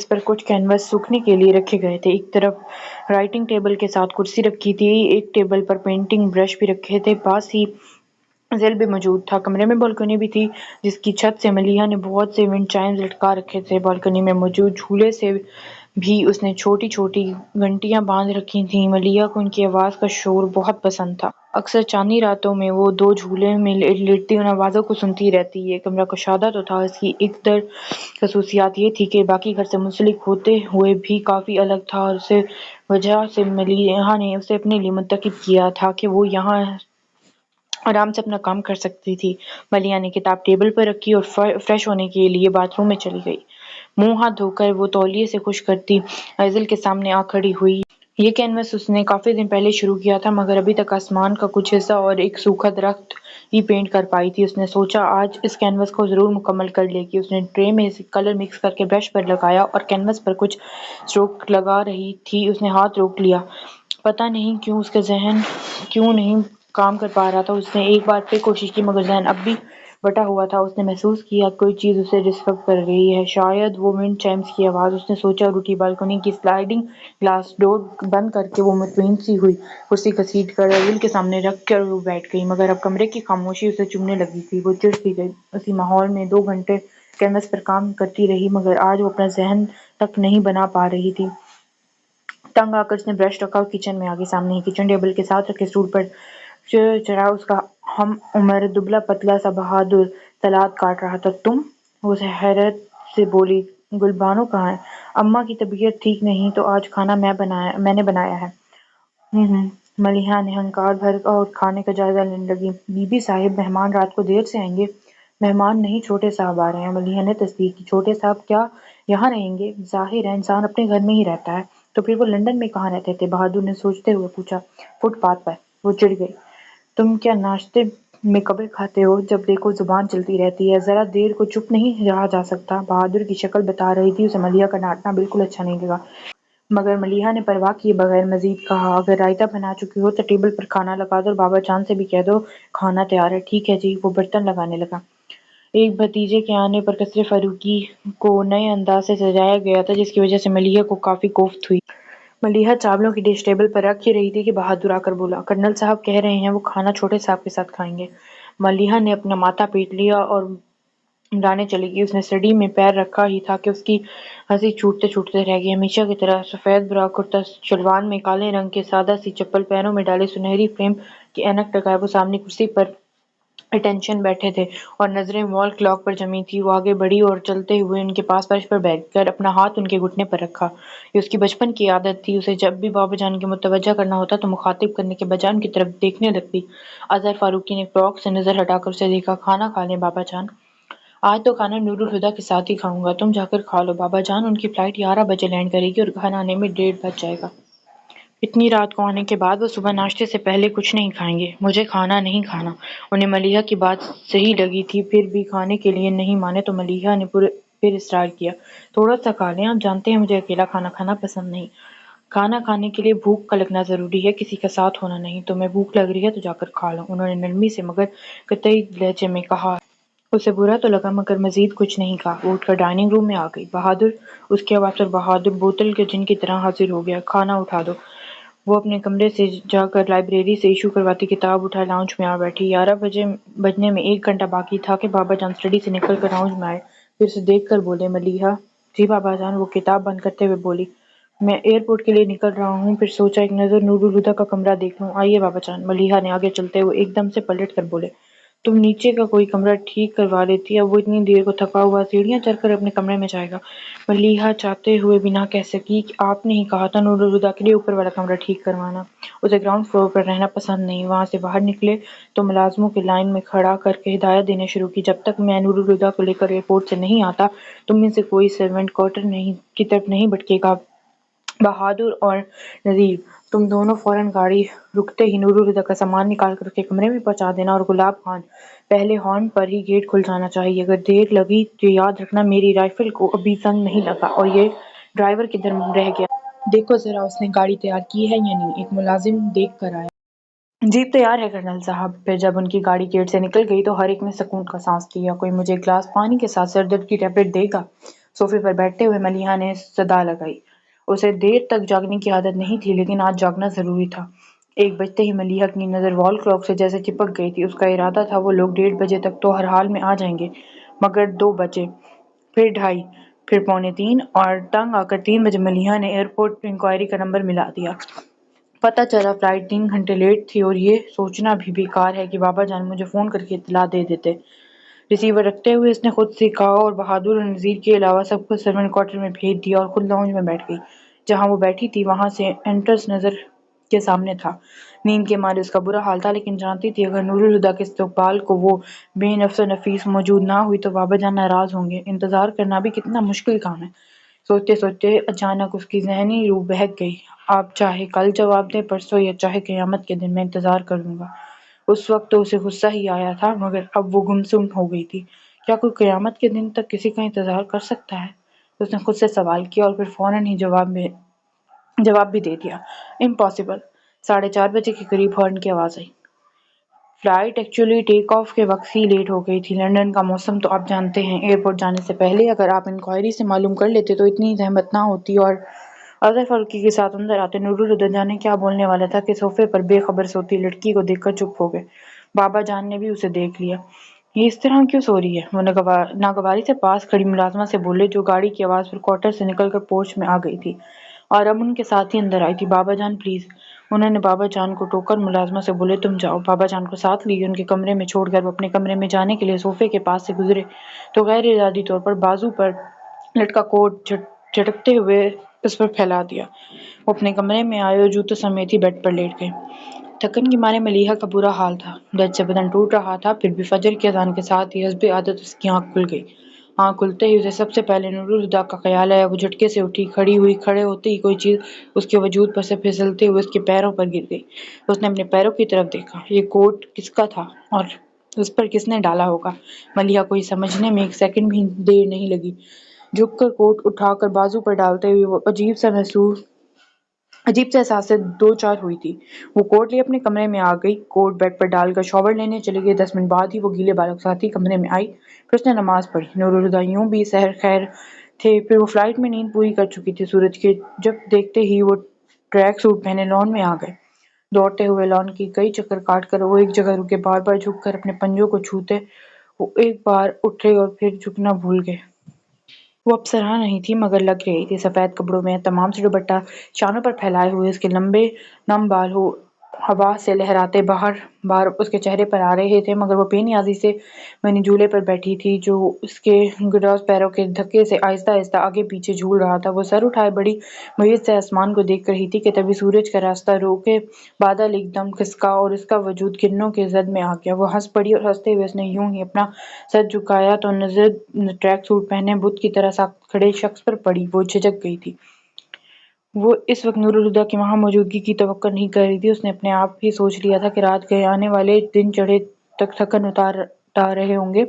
پر کچھ کینوس سوکھنے کے لیے رکھے گئے تھے۔ ایک طرف رائٹنگ ٹیبل کے ساتھ کرسی رکھی تھی، ایک ٹیبل پر پینٹنگ برش بھی رکھے تھے، پاس ہی ذیل بھی موجود تھا۔ کمرے میں بالکنی بھی تھی جس کی چھت سے ملیحہ نے بہت سے ونڈ چائمز لٹکا رکھے تھے۔ بالکنی میں موجود جھولے سے بھی اس نے چھوٹی چھوٹی گھنٹیاں باندھ رکھی تھیں۔ ملیحہ کو ان کی آواز کا شور بہت پسند تھا۔ اکثر چاندنی راتوں میں وہ 2 جھولے میں لیٹتی ان آوازوں کو سنتی رہتی۔ یہ کمرہ کشادہ تو تھا، اس کی ایک خصوصیت یہ تھی کہ باقی گھر سے منسلک ہوتے ہوئے بھی کافی الگ تھا اور اسی وجہ سے ملیحہ نے اسے اپنے لیے منتخب کیا تھا کہ وہ یہاں آرام سے اپنا کام کر سکتی تھی۔ ملیحہ نے کتاب ٹیبل پر رکھی اور فریش ہونے کے لیے باتھ روم میں چلی گئی۔ منہ ہاتھ دھو کر وہ تولیے سے خشک کرتی ایزل کے سامنے آ کھڑی ہوئی۔ یہ کینوس اس نے کافی دن پہلے شروع کیا تھا مگر ابھی تک آسمان کا کچھ حصہ اور ایک سوکھا درخت ہی پینٹ کر پائی تھی۔ اس نے سوچا آج اس کینوس کو ضرور مکمل کر لے گی۔ اس نے ٹرے میں کلر مکس کرکے برش پر لگایا اور کینوس پر کچھ اسٹروک لگا رہی تھی۔ اس نے ہاتھ روک لیا۔ پتہ نہیں کیوں اس کا ذہن کیوں نہیں کام کر پا رہا تھا۔ اس نے ایک بار پھر کوشش کی مگر ذہن اب بھی بٹا ہوا تھا۔ اس نے محسوس کیا کوئی چیز اسے ڈسٹرب کر رہی ہے، شاید وہ ونڈ چائمز کی آواز۔ اس نے سوچا اور اٹھی۔ بالکنی کی سلائڈنگ گلاس ڈور بند کرکے وہ مطمئن سی ہوئی، کرسی گھسیٹ کر ایزل کے سامنے رکھ کر وہ بیٹھ گئی۔ مگر اب کمرے کی خاموشی اسے چبھنے لگی تھی۔ وہ چڑ سی گئی۔ اسی ماحول میں 2 گھنٹے کینوس پر کام کرتی رہی مگر آج وہ اپنا ذہن تک نہیں بنا پا رہی تھی۔ تنگ آ کر اس نے برش رکھا اور کچن میں آگئی۔ سامنے ہی کچن ٹیبل کے ساتھ رکھے اسٹول پر چڑھا اس کا ہم عمر دبلا پتلا سا بہادر سلاد کاٹ رہا تھا۔ تم؟ وہ حیرت سے بولی۔ گل بانو کہاں ہے؟ اماں کی طبیعت ٹھیک نہیں تو آج کھانا میں نے بنایا ہے۔ ملیحہ نے ہنکار بھر اور کھانے کا جائزہ لینے لگی۔ بی بی صاحب، مہمان رات کو دیر سے آئیں گے۔ مہمان نہیں، چھوٹے صاحب آ رہے ہیں، ملیحہ نے تصدیق کی۔ چھوٹے صاحب کیا یہاں رہیں گے؟ ظاہر ہے انسان اپنے گھر میں ہی رہتا ہے، تو پھر وہ لندن میں کہاں رہتے تھے؟ بہادر نے سوچتے ہوئے پوچھا۔ فٹ پاتھ پر۔ وہ چڑ گئی۔ تم کیا ناشتے میں کبر کھاتے ہو؟ جب دیکھو زبان چلتی رہتی ہے، ذرا دیر کو چپ نہیں رہا جا سکتا؟ بہادر کی شکل بتا رہی تھی اسے ملیحہ کا ڈانٹنا بالکل اچھا نہیں لگا۔ مگر ملیحہ نے پرواہ کیے بغیر مزید کہا، اگر رائتہ بنا چکی ہو تو ٹیبل پر کھانا لگا دو اور بابا جان سے بھی کہہ دو کھانا تیار ہے۔ ٹھیک ہے جی۔ وہ برتن لگانے لگا۔ ایک بھتیجے کے آنے پر قصر فاروقی کو نئے انداز سے سجایا گیا تھا جس کی وجہ سے ملیحہ کو کافی کوفت ہوئی۔ ملیحہ چاولوں کی ڈش ٹیبل پر رکھ ہی رہی تھی کہ بہادر آ کر بولا، کرنل صاحب کہہ رہے ہیں وہ کھانا چھوٹے صاحب کے ساتھ کھائیں گے۔ ملیحہ نے اپنا ماتھا پیٹ لیا اور ڈانے چلی گئی۔ اس نے سیڑھی میں پیر رکھا ہی تھا کہ اس کی ہنسی چھوٹتے چھوٹتے رہ گئی۔ ہمیشہ کی طرح سفید برا کرتا شلوار میں کالے رنگ کے سادہ سی چپل، پیروں میں ڈالے سنہری فریم کی اینک لگائے وہ سامنے کرسی پر اٹینشن بیٹھے تھے اور نظریں وال کلاک پر جمی تھیں۔ وہ آگے بڑھی اور چلتے ہوئے ان کے پاس فرش پر بیٹھ کر اپنا ہاتھ ان کے گھٹنے پر رکھا۔ یہ اس کی بچپن کی عادت تھی، اسے جب بھی بابا جان کو متوجہ کرنا ہوتا تو مخاطب کرنے کے بجائے ان کی طرف دیکھنے لگتی۔ اظہر فاروقی نے فراق سے نظر ہٹا کر اسے دیکھا۔ کھانا کھا لیں بابا جان۔ آج تو کھانا نور الہدیٰ کے ساتھ ہی کھاؤں گا، تم جا کر کھا لو بابا جان، ان کی فلائٹ 11 بجے لینڈ کرے گی اور گھر آنے میں 1:30 بج جائے گا۔ اتنی رات کو آنے کے بعد وہ صبح ناشتے سے پہلے کچھ نہیں کھائیں گے۔ مجھے کھانا نہیں کھانا۔ انہیں ملیحہ کی بات صحیح لگی تھی، پھر بھی کھانے کے لیے نہیں مانے تو ملیحہ نے پھر اصرار کیا۔ تھوڑا سا کھا لیں، آپ جانتے ہیں مجھے اکیلا کھانا کھانا پسند نہیں۔ کھانا کھانے کے لیے بھوک کا لگنا ضروری ہے، کسی کا ساتھ ہونا نہیں۔ تمہیں بھوک لگ رہی ہے تو جا کر کھا لو، انہوں نے نرمی سے مگر قطعی لہجے میں کہا۔ اسے برا تو لگا مگر مزید کچھ نہیں کہا۔ وہ اٹھ کر ڈائننگ روم میں آ گئی۔ بہادر! اس کی آواز پر بہادر بوتل کے جن کی طرح حاضر ہو گیا۔ کھانا اٹھا دو۔ وہ اپنے کمرے سے جا کر لائبریری سے ایشو کرواتی کتاب اٹھائے لاؤنج میں آ بیٹھی۔ 11 بجنے میں 1 گھنٹہ باقی تھا کہ بابا جان اسٹڈی سے نکل کر لاؤنج میں آئے، پھر اسے دیکھ کر بولے، ملیحہ؟ جی بابا جان، وہ کتاب بند کرتے ہوئے بولی۔ میں ایئرپورٹ کے لیے نکل رہا ہوں، پھر سوچا ایک نظر نور الہدیٰ کا کمرہ دیکھ لوں۔ آئیے بابا جان، ملیحہ نے آگے چلتے ہوئے ایک دم سے پلٹ کر بولے، تم نیچے کا کوئی کمرہ ٹھیک کروا لیتی، اب وہ اتنی دیر کو تھکا ہوا سیڑھیاں چڑھ کر اپنے کمرے میں جائے گا۔ ملیحہ چاہتے ہوئے بھی نہ کہہ سکی کہ آپ نے ہی کہا تھا نور الہدیٰ کے لیے اوپر والا کمرہ ٹھیک کروانا۔ اسے گراؤنڈ فلور پر رہنا پسند نہیں۔ وہاں سے باہر نکلے تو ملازموں کی لائن میں کھڑا کر کے ہدایت دینے شروع کی، جب تک میں نور الہدیٰ کو لے کر ایئرپورٹ سے نہیں آتا تم میں سے کوئی سرونٹ کوارٹر کی طرف نہیں بھٹکے گا۔ بہادر اور نذیر، تم دونوں فوراً گاڑی رکتے ہی نور الہدیٰ کا سامان نکال کر اس کے کمرے میں پہنچا دینا، اور گلاب خان، پہلے ہارن پر ہی گیٹ کھل جانا چاہیے۔ اگر دیر لگی تو یاد رکھنا میری رائفل کو ابھی زنگ نہیں لگا اور یہ ڈرائیور کدھر رہ گیا۔ دیکھو ذرا اس نے گاڑی تیار کی ہے یا نہیں، ایک ملازم دیکھ کر آیا۔ جیپ تیار ہے کرنل صاحب۔ پھر جب ان کی گاڑی گیٹ سے نکل گئی تو ہر ایک نے سکون کا سانس لیا۔ کوئی مجھے ایک گلاس پانی کے ساتھ سر درد کی ٹیبلٹ دے گا؟ صوفے پر بیٹھتے ہوئے ملیحہ نے صدا لگائی۔ اسے دیر تک جاگنے کی عادت نہیں تھی، لیکن آج جاگنا ضروری تھا۔ 1 بجتے ہی ملیحہ کی نظر وال کلاک سے جیسے چپک گئی تھی۔ اس کا ارادہ تھا وہ لوگ 1:30 بجے تک تو ہر حال میں آ جائیں گے، مگر 2 بجے، پھر 2:30، پھر 2:45 اور تنگ آ کر 3 بجے ملیحہ نے ایئرپورٹ انکوائری کا نمبر ملا دیا۔ پتہ چلا فلائٹ 3 گھنٹے لیٹ تھی، اور یہ سوچنا بھی بیکار ہے کہ بابا جان مجھے فون کر کے اطلاع دے دیتے۔ ریسیور رکھتے ہوئے اس نے خود سے کہا اور بہادر اور نذیر کے علاوہ سب کو سرونٹ کوارٹر میں بھیج دیا اور خود لاؤنج میں بیٹھ گئی۔ جہاں وہ بیٹھی تھی وہاں سے انٹرنس نظر کے سامنے تھا۔ نیند کے مارے اس کا برا حال تھا، لیکن جانتی تھی اگر نور الہدیٰ کے استقبال کو وہ بے نفس و نفیس موجود نہ ہوئی تو بابا جان ناراض ہوں گے۔ انتظار کرنا بھی کتنا مشکل کام ہے۔ سوچتے سوچتے اچانک اس کی ذہنی روح بہک گئی۔ آپ چاہے کل جواب دیں، پرسوں، یا چاہے قیامت کے دن، میں انتظار کر لوں گا۔ اس وقت تو اسے غصہ ہی آیا تھا، مگر اب وہ گمسم ہو گئی تھی۔ کیا کوئی قیامت کے دن تک کسی کا انتظار کر سکتا ہے؟ اس نے خود سے سوال کیا اور پھر فوراً ہی جواب بھی دے دیا، امپاسبل۔ 4:30 بجے کے قریب ہارن کی آواز آئی۔ فلائٹ ایکچولی ٹیک آف کے وقت ہی لیٹ ہو گئی تھی۔ لندن کا موسم تو آپ جانتے ہیں۔ ایئرپورٹ جانے سے پہلے اگر آپ انکوائری سے معلوم کر لیتے تو اتنی زحمت نہ ہوتی۔ اور اظہر فاروقی کے ساتھ اندر آتے نور الہدیٰ جانے کیا بولنے والا تھا کہ صوفے پر بے خبر سوتی لڑکی کو دیکھ کر چپ ہو گئے۔ بابا جان نے بھی اسے دیکھ لیا۔ یہ اس طرح کیوں سو رہی ہے؟ وہ ناگواری سے پاس کھڑی ملازمہ سے بولے، جو گاڑی کی آواز پر کوارٹر سے نکل کر پورچ میں آ گئی تھی اور اب ان کے ساتھ ہی اندر آئی تھی۔ بابا جان پلیز۔ انہوں نے بابا جان کو ٹوکر ملازمہ سے بولے، تم جاؤ۔ بابا جان کو ساتھ لیے ان کے کمرے میں چھوڑ کر وہ اپنے کمرے میں جانے کے لیے صوفے کے پاس سے گزرے تو غیر ارادی طور پر بازو پر لٹکا کوٹ جھٹکتے ہوئے اس پر پھیلا دیا۔ وہ اپنے کمرے میں آئے اور جوتوں سمیت ہی بیڈ پر لیٹ گئے۔ تھکن کے مارے ملیحہ کا برا حال تھا، درد سے بدن ٹوٹ رہا تھا، پھر بھی فجر کی اذان کے ساتھ ہی حسب عادت اس کی آنکھ کھل گئی۔ آنکھ کھلتے ہی اسے سب سے پہلے نور الہدیٰ کا خیال آیا۔ وہ جھٹکے سے اٹھی، کھڑی ہوئی، کھڑے ہوتے ہی کوئی چیز اس کے وجود پر سے پھسلتے ہوئے اس کے پیروں پر گر گئی۔ اس نے اپنے پیروں کی طرف دیکھا۔ یہ کوٹ کس کا تھا اور اس پر کس نے ڈالا ہوگا؟ ملیحہ کو یہ سمجھنے میں 1 سیکنڈ بھی دیر نہیں لگی۔ جھک کر کوٹ اٹھا کر بازو پر ڈالتے ہوئے وہ عجیب سے احساس سے دوچار ہوئی تھی۔ وہ کوٹ لیے اپنے کمرے میں آ گئی، کوٹ بیڈ پر ڈال کر شاور لینے چلی گئی۔ 10 منٹ بعد ہی وہ گیلے بالوں کے ساتھ ہی کمرے میں آئی، پھر اس نے نماز پڑھی۔ نور الہدیٰ یوں بھی سحر خیر تھے، پھر وہ فلائٹ میں نیند پوری کر چکی تھی۔ سورج کے جب دیکھتے ہی وہ ٹریک سوٹ پہنے لان میں آ گئے۔ دوڑتے ہوئے لان کی کئی چکر کاٹ کر وہ ایک جگہ رکے، بار بار جھک کر اپنے پنجوں کو چھوتے۔ وہ ایک بار اٹھے اور پھر جھکنا بھول گئے۔ وہ اپسرا نہیں تھی، مگر لگ رہی تھی۔ سفید کپڑوں میں تمام سے دوپٹہ شانوں پر پھیلائے ہوئے، اس کے لمبے نم بال ہوا سے لہراتے بار بار اس کے چہرے پر آ رہے تھے، مگر وہ بے نیازی سے منی جھولے پر بیٹھی تھی جو اس کے گراز پیروں کے دھکے سے آہستہ آہستہ آگے پیچھے جھول رہا تھا۔ وہ سر اٹھائے بڑی امید سے آسمان کو دیکھ رہی تھی کہ تبھی سورج کا راستہ روکے بادل ایک دم کھسکا اور اس کا وجود کرنوں کی زد میں آ گیا۔ وہ ہنس پڑی اور ہنستے ہوئے اس نے یوں ہی اپنا سر جھکایا تو نظر ٹریک سوٹ پہنے بت کی طرح ساکت کھڑے شخص پر پڑی۔ وہ جھجک گئی تھی۔ وہ اس وقت نور الہدیٰ کی وہاں موجودگی کی توقع نہیں کر رہی تھی۔ اس نے اپنے آپ ہی سوچ لیا تھا کہ رات گئے آنے والے دن چڑھے تک تھکن اتار رہے ہوں گے۔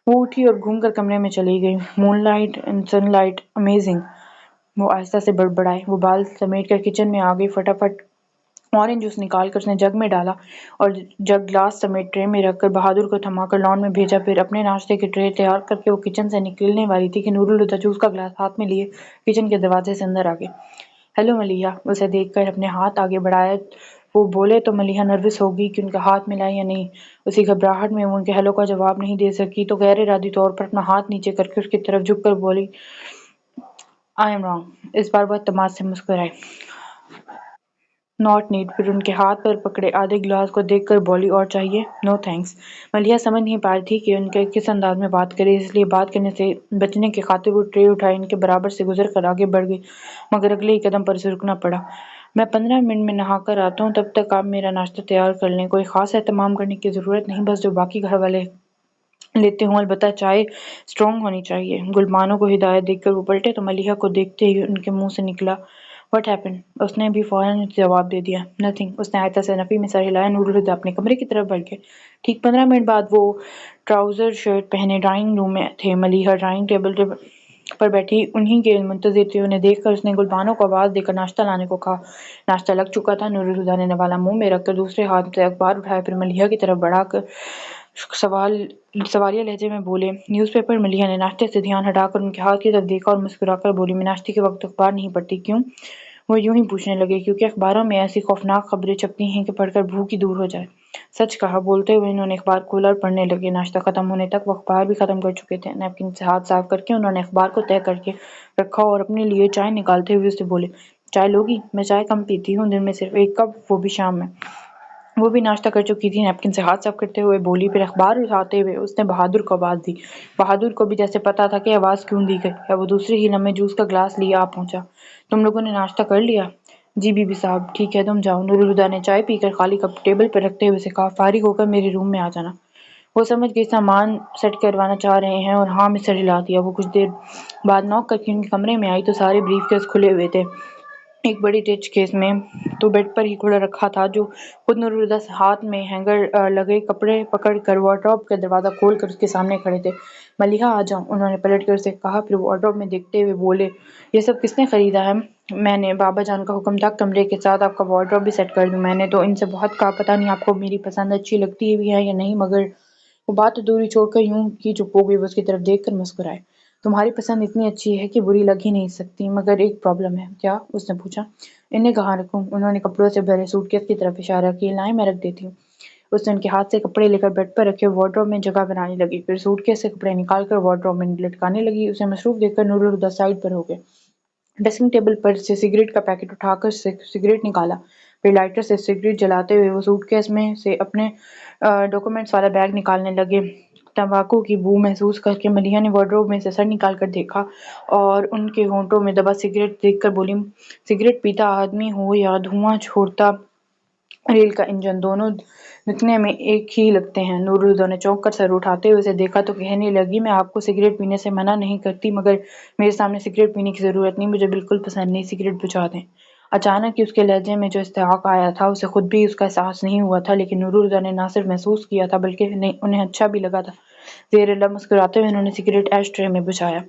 وہ اٹھی اور گھوم کر کمرے میں چلی گئی۔ Moonlight and sunlight amazing, وہ آہستہ سے بڑبڑائے۔ وہ بال سمیٹ کر کچن میں آ گئی۔ فٹافٹ اورنج جوس نکال کر اس نے جگ میں ڈالا اور جگ گلاس سمیت ٹرے میں رکھ کر بہادر کو تھما کر لان میں بھیجا۔ پھر اپنے ناشتے کی ٹرے تیار کر کے وہ کچن سے نکلنے والی تھی کہ نور الہدیٰ جوس کا گلاس ہاتھ میں لیے کچن کے دروازے سے اندر آ گئی۔ ہیلو ملیحہ، اسے دیکھ کر اپنے ہاتھ آگے بڑھائے وہ بولے تو ملیحہ نروس ہو گئی کہ ان کا ہاتھ ملا یا نہیں۔ اسی گھبراہٹ میں وہ ان کے ہیلو کا جواب نہیں دے سکی تو غیر ارادی طور پر اپنا ہاتھ نیچے کر کے اس کی طرف جھک کر بولی آئی ایم رانگ۔ اس بار وہ اعتماد سے مسکرائی۔ Not need. پھر ان کے ہاتھ پر پکڑے آدھے گلاس کو دیکھ کر بولی اور چاہیے؟ نو تھینکس۔ ملیحہ سمجھ نہیں پا رہی تھی کہ ان کے کس انداز میں بات کرے، اس لیے بات کرنے سے بچنے کی خاطر وہ ٹرے اٹھائے ان کے برابر سے گزر کر آگے بڑھ گئی، مگر اگلے ہی قدم پر اسے رکنا پڑا۔ میں 15 منٹ میں نہا کر آتا ہوں، تب تک آپ میرا ناشتہ تیار کر لیں۔ کوئی خاص اہتمام کرنے کی ضرورت نہیں، بس جو باقی گھر والے لیتے ہوں، البتہ چائے سٹرونگ ہونی چاہیے۔ گل بانو کو ہدایت دیکھ کر وہ پلٹے تو ملیحہ کو دیکھتے ہی ان کے منہ سے نکلا واٹ ہیپن؟ اس نے بھی فوراً جواب دے دیا نتھنگ۔ اس نے آہستہ سے نفی میں سر ہلایا۔ نور الہدیٰ اپنے کمرے کی طرف بڑھ گئے۔ ٹھیک 15 منٹ بعد وہ ٹراؤزر شرٹ پہنے ڈرائنگ روم میں تھے۔ ملیحہ ڈرائنگ ٹیبل پر بیٹھی انہی کے منتظر تھی۔ انہیں دیکھ کر اس نے گل بانو کو آواز دے کر ناشتہ لانے کو کہا۔ ناشتہ لگ چکا تھا۔ نور الہدیٰ نے نوالہ منہ میں رکھ کر دوسرے ہاتھ سے اخبار اٹھایا، پھر ملیحہ کی طرف بڑھا کر سوالیہ لہجے میں بولے نیوز پیپر؟ ملیحہ نے ناشتے سے دھیان ہٹا کر ان کے ہاتھ کی طرف دیکھا اور مسکرا کر بولی میں ناشتے کے وقت اخبار نہیں پڑھتی۔ کیوں؟ وہ یوں ہی پوچھنے لگے کیونکہ اخباروں میں ایسی خوفناک خبریں چھپتی ہیں کہ پڑھ کر بھوک ہی دور ہو جائے۔ سچ کہا۔ بولتے ہوئے انہوں نے اخبار کھولا اور پڑھنے لگے۔ ناشتہ ختم ہونے تک وہ اخبار بھی ختم کر چکے تھے۔ نیپکن سے ہاتھ صاف کر کے انہوں نے اخبار کو تہہ کر کے رکھا اور اپنے لیے چائے نکالتے ہوئے اسے بولے چائے لوگی؟ میں چائے کم پیتی ہوں، دن میں صرف ایک کپ، وہ بھی شام میں۔ وہ بھی ناشتہ کر چکی تھی۔ نیپکن سے ہاتھ صاف کرتے ہوئے بولی۔ پھر اخبار اٹھاتے ہوئے اس نے بہادر کو آواز دی۔ بہادر کو بھی جیسے پتا تھا کہ آواز کیوں دی گئی۔ وہ دوسرے ہی لمحے جوس کا گلاس لیے آ پہنچا۔ تم لوگوں نے ناشتہ کر لیا؟ جی بی بی صاحب۔ ٹھیک ہے تم جاؤ۔ نور الہدیٰ نے چائے پی کر خالی کپ ٹیبل پر رکھتے ہوئے اسے کہا فارغ ہو کر میرے روم میں آ جانا۔ وہ سمجھ گئی سامان سیٹ کروانا چاہ رہے ہیں اور ہاں میں سر ہلا دیا۔ وہ کچھ دیر بعد نوک کر کے ان کے کمرے میں آئی تو سارے بریف کیس کھلے ہوئے تھے۔ ایک بڑی ٹچ کیس میں تو بیڈ پر ہی کھلا رکھا تھا جو خود نور الہدیٰ ہاتھ میں ہینگر لگے کپڑے پکڑ کر وارڈروب کا دروازہ کھول کر اس کے سامنے کھڑے تھے۔ ملیحہ آ جاؤ، انہوں نے پلٹ کر اسے کہا۔ پھر وہ وارڈروب میں دیکھتے ہوئے بولے یہ سب کس نے خریدا ہے؟ میں نے۔ بابا جان کا حکم تھا کمرے کے ساتھ آپ کا وارڈروب بھی سیٹ کر دوں۔ میں نے تو ان سے بہت کہا پتہ نہیں آپ کو میری پسند اچھی لگتی بھی ہے یا نہیں، مگر وہ بات ادھوری چھوڑ کر یوں ہی چپ ہو گئی۔ وہ اس کی طرف دیکھ کر مسکرائے۔ تمہاری پسند اتنی اچھی ہے کہ بری لگ ہی نہیں سکتی، مگر ایک پرابلم ہے۔ کیا؟ اس نے پوچھا۔ انہیں کہاں رکھوں؟ انہوں نے کپڑوں سے بھرے سوٹ کیس کی طرف اشارہ کیا۔ لائیں میں رکھ دیتی ہوں۔ اس نے ان کے ہاتھ سے کپڑے لے کر بیڈ پر رکھے وارڈروب میں جگہ بنانے لگی، پھر سوٹ کیس سے کپڑے نکال کر وارڈروب میں لٹکانے لگی۔ اسے مصروف دیکھ کر نور الہدیٰ سائیڈ پر ہو گئے۔ ڈریسنگ ٹیبل پر سے سگریٹ کا پیکٹ اٹھا کر سگریٹ نکالا، پھر لائٹر سے سگریٹ جلاتے ہوئے وہ سوٹ کیس میں سے اپنے ڈاکیومنٹس والا بیگ نکالنے لگے۔ تمباکو کی بو محسوس کر کے ملیحہ نے وارڈروب میں سے سر نکال کر دیکھا اور ان کے ہونٹوں میں دبا سگریٹ دیکھ کر بولی سگریٹ پیتا آدمی ہو یا دھواں چھوڑتا ریل کا انجن، دونوں دکھنے میں ایک ہی لگتے ہیں۔ نور الہدیٰ نے چونک کر سر اٹھاتے ہوئے اسے دیکھا تو کہنے لگی میں آپ کو سگریٹ پینے سے منع نہیں کرتی، مگر میرے سامنے سگریٹ پینے کی ضرورت نہیں، مجھے بالکل پسند نہیں، سگریٹ بجھا دیں۔ اچانک ہی اس کے لہجے میں جو استحقاق آیا تھا اسے خود بھی اس کا احساس نہیں ہوا تھا، لیکن نور الہدیٰ نے نہ صرف محسوس کیا تھا بلکہ انہیں اچھا بھی لگا تھا۔ زیر لب مسکراتے ہوئے انہوں نے سگریٹ ایش ٹرے میں بجھایا۔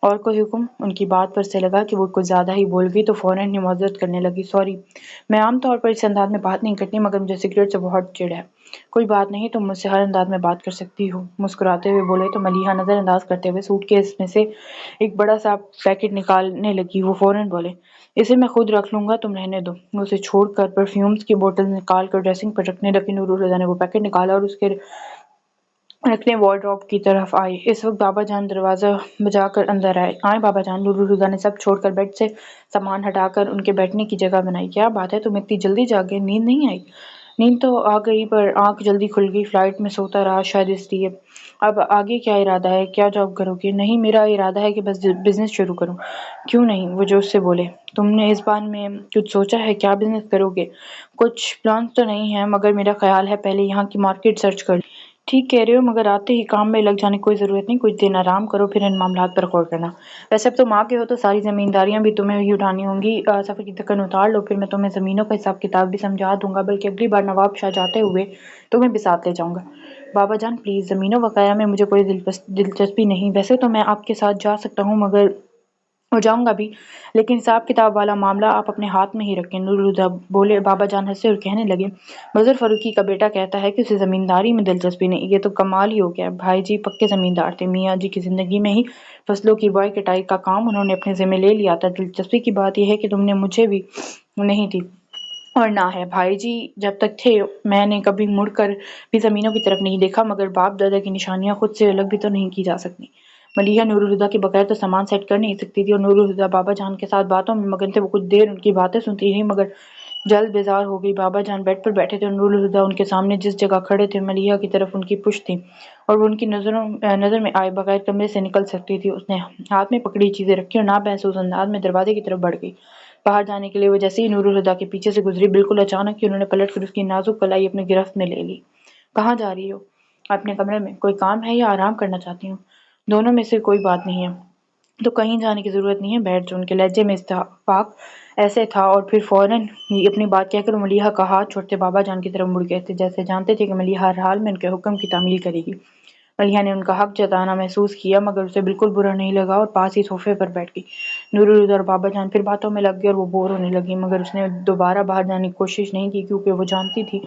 اور کوئی حکم؟ ان کی بات پر سے لگا کہ وہ کچھ زیادہ ہی بول گئی تو فوراً ہی معذرت کرنے لگی سوری، میں عام طور پر اس انداز میں بات نہیں کرتی، مگر مجھے سگریٹ سے بہت چڑ ہے۔ کوئی بات نہیں، تم مجھ سے ہر انداز میں بات کر سکتی ہو، مسکراتے ہوئے بولے تو ملیحہ نظر انداز کرتے ہوئے سوٹ کیس میں سے ایک بڑا سا پیکٹ نکالنے لگی۔ وہ فوراً بولے اسے میں خود رکھ لوں گا، تم رہنے دو۔ وہ اسے چھوڑ کر پرفیومز کی بوتل نکال کر ڈریسنگ پر رکھنے لگی۔ نور الہدیٰ نے وہ پیکٹ نکالا اور اس کے رکھنے وارڈروب کی طرف آئی۔ اس وقت بابا جان دروازہ بجا کر اندر آئے۔ آئیں بابا جان۔ نور الہدیٰ نے سب چھوڑ کر بیڈ سے سامان ہٹا کر ان کے بیٹھنے کی جگہ بنائی۔ کیا بات ہے، تم اتنی جلدی جاگ گئے، نیند نہیں آئی؟ نیند تو آ گئی پر آنکھ جلدی کھل گئی، فلائٹ میں سوتا رہا شاید اس لیے۔ اب آگے کیا ارادہ ہے، کیا جاب کرو گے؟ نہیں، میرا ارادہ ہے کہ بس بزنس شروع کروں۔ کیوں نہیں؟ وہ جوش سے بولے۔ تم نے اس بارے میں کچھ سوچا ہے، کیا بزنس کرو گے؟ کچھ پلانز تو نہیں ہیں، مگر میرا خیال ہے پہلے یہاں کی مارکیٹ سرچ کر لیں۔ ٹھیک کہہ رہے ہو، مگر آتے ہی کام میں لگ جانے کی کوئی ضرورت نہیں، کچھ دن آرام کرو پھر ان معاملات پر غور کرنا۔ ویسے اب تم آ گئے ہو تو ساری زمینداریاں بھی تمہیں ہی اٹھانی ہوں گی، سفر کی تھکن اتار لو، پھر میں تمہیں زمینوں کا حساب کتاب بھی سمجھا دوں گا، بلکہ اگلی بار نواب شاہ جاتے ہوئے تمہیں بھی ساتھ لے جاؤں گا۔ بابا جان پلیز، زمینوں وغیرہ میں مجھے کوئی دلچسپی نہیں، ویسے تو میں آپ کے ساتھ جا سکتا ہوں مگر اور جاؤں گا بھی، لیکن حساب کتاب والا معاملہ آپ اپنے ہاتھ میں ہی رکھیں۔ نور الہدی بولے۔ بابا جان ہنسے اور کہنے لگے، بزرگ فاروقی کا بیٹا کہتا ہے کہ اسے زمینداری میں دلچسپی نہیں، یہ تو کمال ہی ہو گیا۔ بھائی جی پکے زمیندار تھے، میاں جی کی زندگی میں ہی فصلوں کی بوائی کٹائی کا کام انہوں نے اپنے ذمہ لے لیا تھا۔ دلچسپی کی بات یہ ہے کہ تم نے مجھے بھی نہیں تھی اور نہ ہے۔ بھائی جی جب تک تھے میں نے کبھی مڑ کر بھی زمینوں کی طرف نہیں دیکھا، مگر باپ دادا کی نشانیاں خود سے الگ بھی تو نہیں کی جا سکتی۔ ملیحہ نور الہدی کے بغیر تو سامان سیٹ کر نہیں سکتی تھی، اور نور الہدی بابا جان کے ساتھ باتوں میں مگن تھے۔ وہ کچھ دیر ان کی باتیں سنتی رہی مگر جلد بیزار ہو گئی۔ بابا جان بیڈ پر بیٹھے تھے اور نور الہدی ان کے سامنے جس جگہ کھڑے تھے ملیحہ کی طرف ان کی پشت تھی اور وہ ان کی نظر میں آئے بغیر کمرے سے نکل سکتی تھی۔ اس نے ہاتھ میں پکڑی چیزیں رکھی اور نامحسوس انداز میں دروازے کی طرف بڑھ گئی۔ باہر جانے کے لیے وہ جیسے ہی نور الہدی کے پیچھے سے گزری، بالکل اچانک ہی انہوں نے پلٹ کر اس کی نازک کلائی اپنی گرفت میں لے لی۔ کہاں جا رہی ہو؟ اپنے کمرے میں۔ کوئی کام ہے یا آرام کرنا چاہتی ہوں؟ دونوں میں سے کوئی بات نہیں ہے تو کہیں جانے کی ضرورت نہیں ہے، بیٹھ جاؤ۔ ان کے لہجے میں استفاق ایسے تھا اور پھر فوراً ہی اپنی بات کہہ کر ملیحہ کا ہاتھ چھوڑتے بابا جان کی طرف مڑ گئے تھے، جیسے جانتے تھے کہ ملیحہ ہر حال میں ان کے حکم کی تعمیل کرے گی۔ ملیحہ نے ان کا حق جتانا محسوس کیا مگر اسے بالکل برا نہیں لگا اور پاس ہی صوفے پر بیٹھ گئی۔ نور الہدی اور بابا جان پھر باتوں میں لگ گئے اور وہ بور ہونے لگی، مگر اس نے دوبارہ باہر جانے کی کوشش نہیں کی کیونکہ وہ جانتی تھی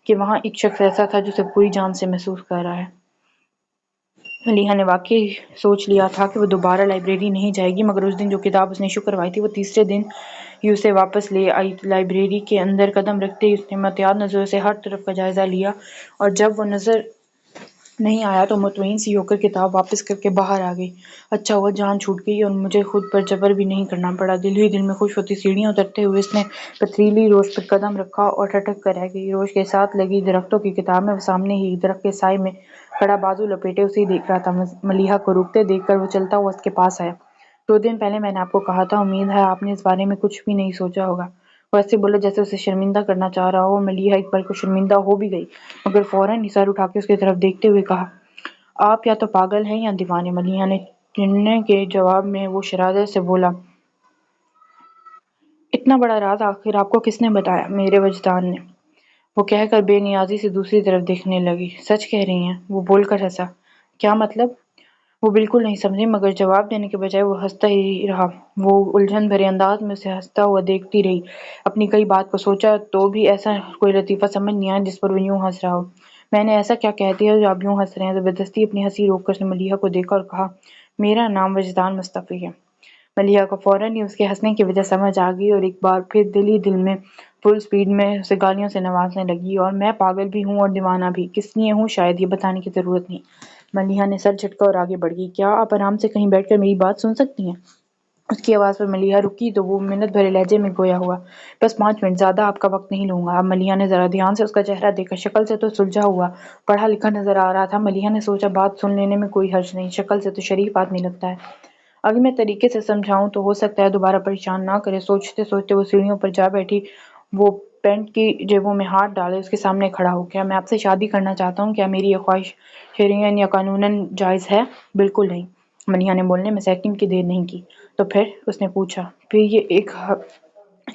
کہ وہاں ایک شخص ایسا تھا جو اسے پوری جان سے محسوس کر رہا ہے۔ ملیحہ نے واقعی سوچ لیا تھا کہ وہ دوبارہ لائبریری نہیں جائے گی، مگر اس دن جو کتاب اس نے ایشو کروائی تھی وہ تیسرے دن ہی اسے واپس لے آئی۔ لائبریری کے اندر قدم رکھتے ہی اس نے محتاط نظروں سے ہر طرف کا جائزہ لیا اور جب وہ نظر نہیں آیا تو مطمئن سی ہو کر کتاب واپس کر کے باہر آ گئی۔ اچھا ہوا جان چھوٹ گئی اور مجھے خود پر جبر بھی نہیں کرنا پڑا۔ دل ہی دل میں خوش ہوتی سیڑھیاں اترتے ہوئے اس نے پتھریلی روش پر قدم رکھا اور ٹھٹک کر رہ گئی۔ روش کے ساتھ لگی درختوں کی کتاب میں وہ سامنے ہی درخت کے سائے میں کھڑا بازو لپیٹے اسے ہی دیکھ رہا تھا۔ ملیحہ کو روکتے دیکھ کر وہ چلتا ہوا اس کے پاس آیا۔ 2 دن پہلے میں نے آپ کو کہا تھا، امید ہے آپ نے اس بارے میں کچھ بھی نہیں سوچا ہوگا۔ وہ ایسے بولا جیسے اسے شرمندہ کرنا چاہ رہا ہو۔ ملیحہ ایک پل کو شرمندہ ہو بھی گئی مگر فوراً ہی سر اٹھا کے اس کی طرف دیکھتے ہوئے کہا، آپ یا تو پاگل ہیں یا دیوانے۔ ملیحہ نے چڑھنے کے جواب میں وہ شرارت سے بولا، اتنا بڑا راز آخر آپ کو کس نے بتایا؟ میرے وجدان نے، وہ کہہ کر بے نیازی سے دوسری طرف دیکھنے لگی۔ سچ کہہ رہی ہیں؟ وہ بول کر ہنسا۔ کیا مطلب؟ وہ بالکل نہیں سمجھی مگر جواب دینے کے بجائے وہ ہنستا ہی رہا۔ وہ الجھن بھرے انداز میں اسے ہنستا ہوا دیکھتی رہی۔ اپنی کئی بات کو سوچا تو بھی ایسا کوئی لطیفہ سمجھ نہیں آیا جس پر وہ یوں ہنس رہا ہو۔ میں نے ایسا کیا کہہ دیا جو آپ یوں ہنس رہے ہیں؟ زبردستی اپنی ہنسی روک کر اس نے ملیحہ کو دیکھا اور کہا، میرا نام وجدان مصطفی ہے۔ ملیحہ کو فوراً ہی اس کے ہنسنے کی وجہ سمجھ آ گئی اور ایک بار پھر دل ہی دل میں فل سپیڈ میں اسے گالیوں سے نوازنے لگی، اور میں پاگل بھی ہوں اور دیوانہ بھی، کس لیے ہوں شاید یہ بتانے کی ضرورت نہیں۔ ملیحہ نے سر جھٹکا اور آگے بڑھ گئی۔ کیا آپ آرام سے کہیں بیٹھ کر میری بات سن سکتی ہیں؟ اس کی آواز پر ملیحہ رکی تو وہ منت بھرے لہجے میں گویا ہوا، بس 5 منٹ، زیادہ آپ کا وقت نہیں لوں گا۔ اب ملیحہ نے ذرا دھیان سے اس کا چہرہ دیکھا۔ شکل سے تو سلجھا ہوا پڑھا لکھا نظر آ رہا تھا۔ ملیحہ نے سوچا بات سن لینے میں کوئی حرج نہیں، شکل سے تو شریف آدمی لگتا ہے، اگر میں طریقے سے سمجھاؤں تو ہو سکتا ہے دوبارہ پریشان نہ کرے۔ سوچتے سوچتے وہ سیڑھیوں پر جا بیٹھی۔ وہ پینٹ کی جیبوں میں ہاتھ ڈالے اس کے سامنے کھڑا ہو گیا۔ میں آپ سے شادی کرنا چاہتا ہوں، کیا میری یہ خواہش شرعیاً یا قانوناً جائز ہے؟ بالکل نہیں۔ ملیحہ نے بولنے میں سیکنڈ کی دیر نہیں کی۔ تو پھر؟ اس نے پوچھا۔ پھر یہ ایک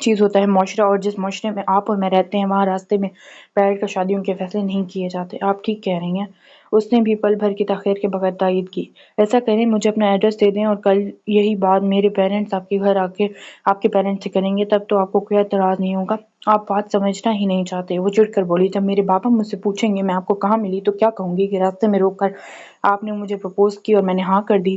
چیز ہوتا ہے معاشرہ، اور جس معاشرے میں آپ اور میں رہتے ہیں وہاں راستے میں بیٹھ کر شادیوں کے فیصلے نہیں کیے جاتے۔ آپ ٹھیک کہہ رہی ہیں۔ اس نے بھی پل بھر کی تاخیر کے بغیر تائید کی۔ ایسا کریں، مجھے اپنا ایڈریس دے دیں اور کل یہی بات میرے پیرنٹس آپ کے گھر آ کے آپ کے پیرنٹس سے کریں گے، تب تو آپ کو کوئی اعتراض نہیں ہوگا۔ آپ بات سمجھنا ہی نہیں چاہتے۔ وہ چڑھ کر بولی، جب میرے بابا مجھ سے پوچھیں گے میں آپ کو کہاں ملی تو کیا کہوں گی کہ راستے میں روک کر آپ نے مجھے پرپوز کی اور میں نے ہاں کر دی۔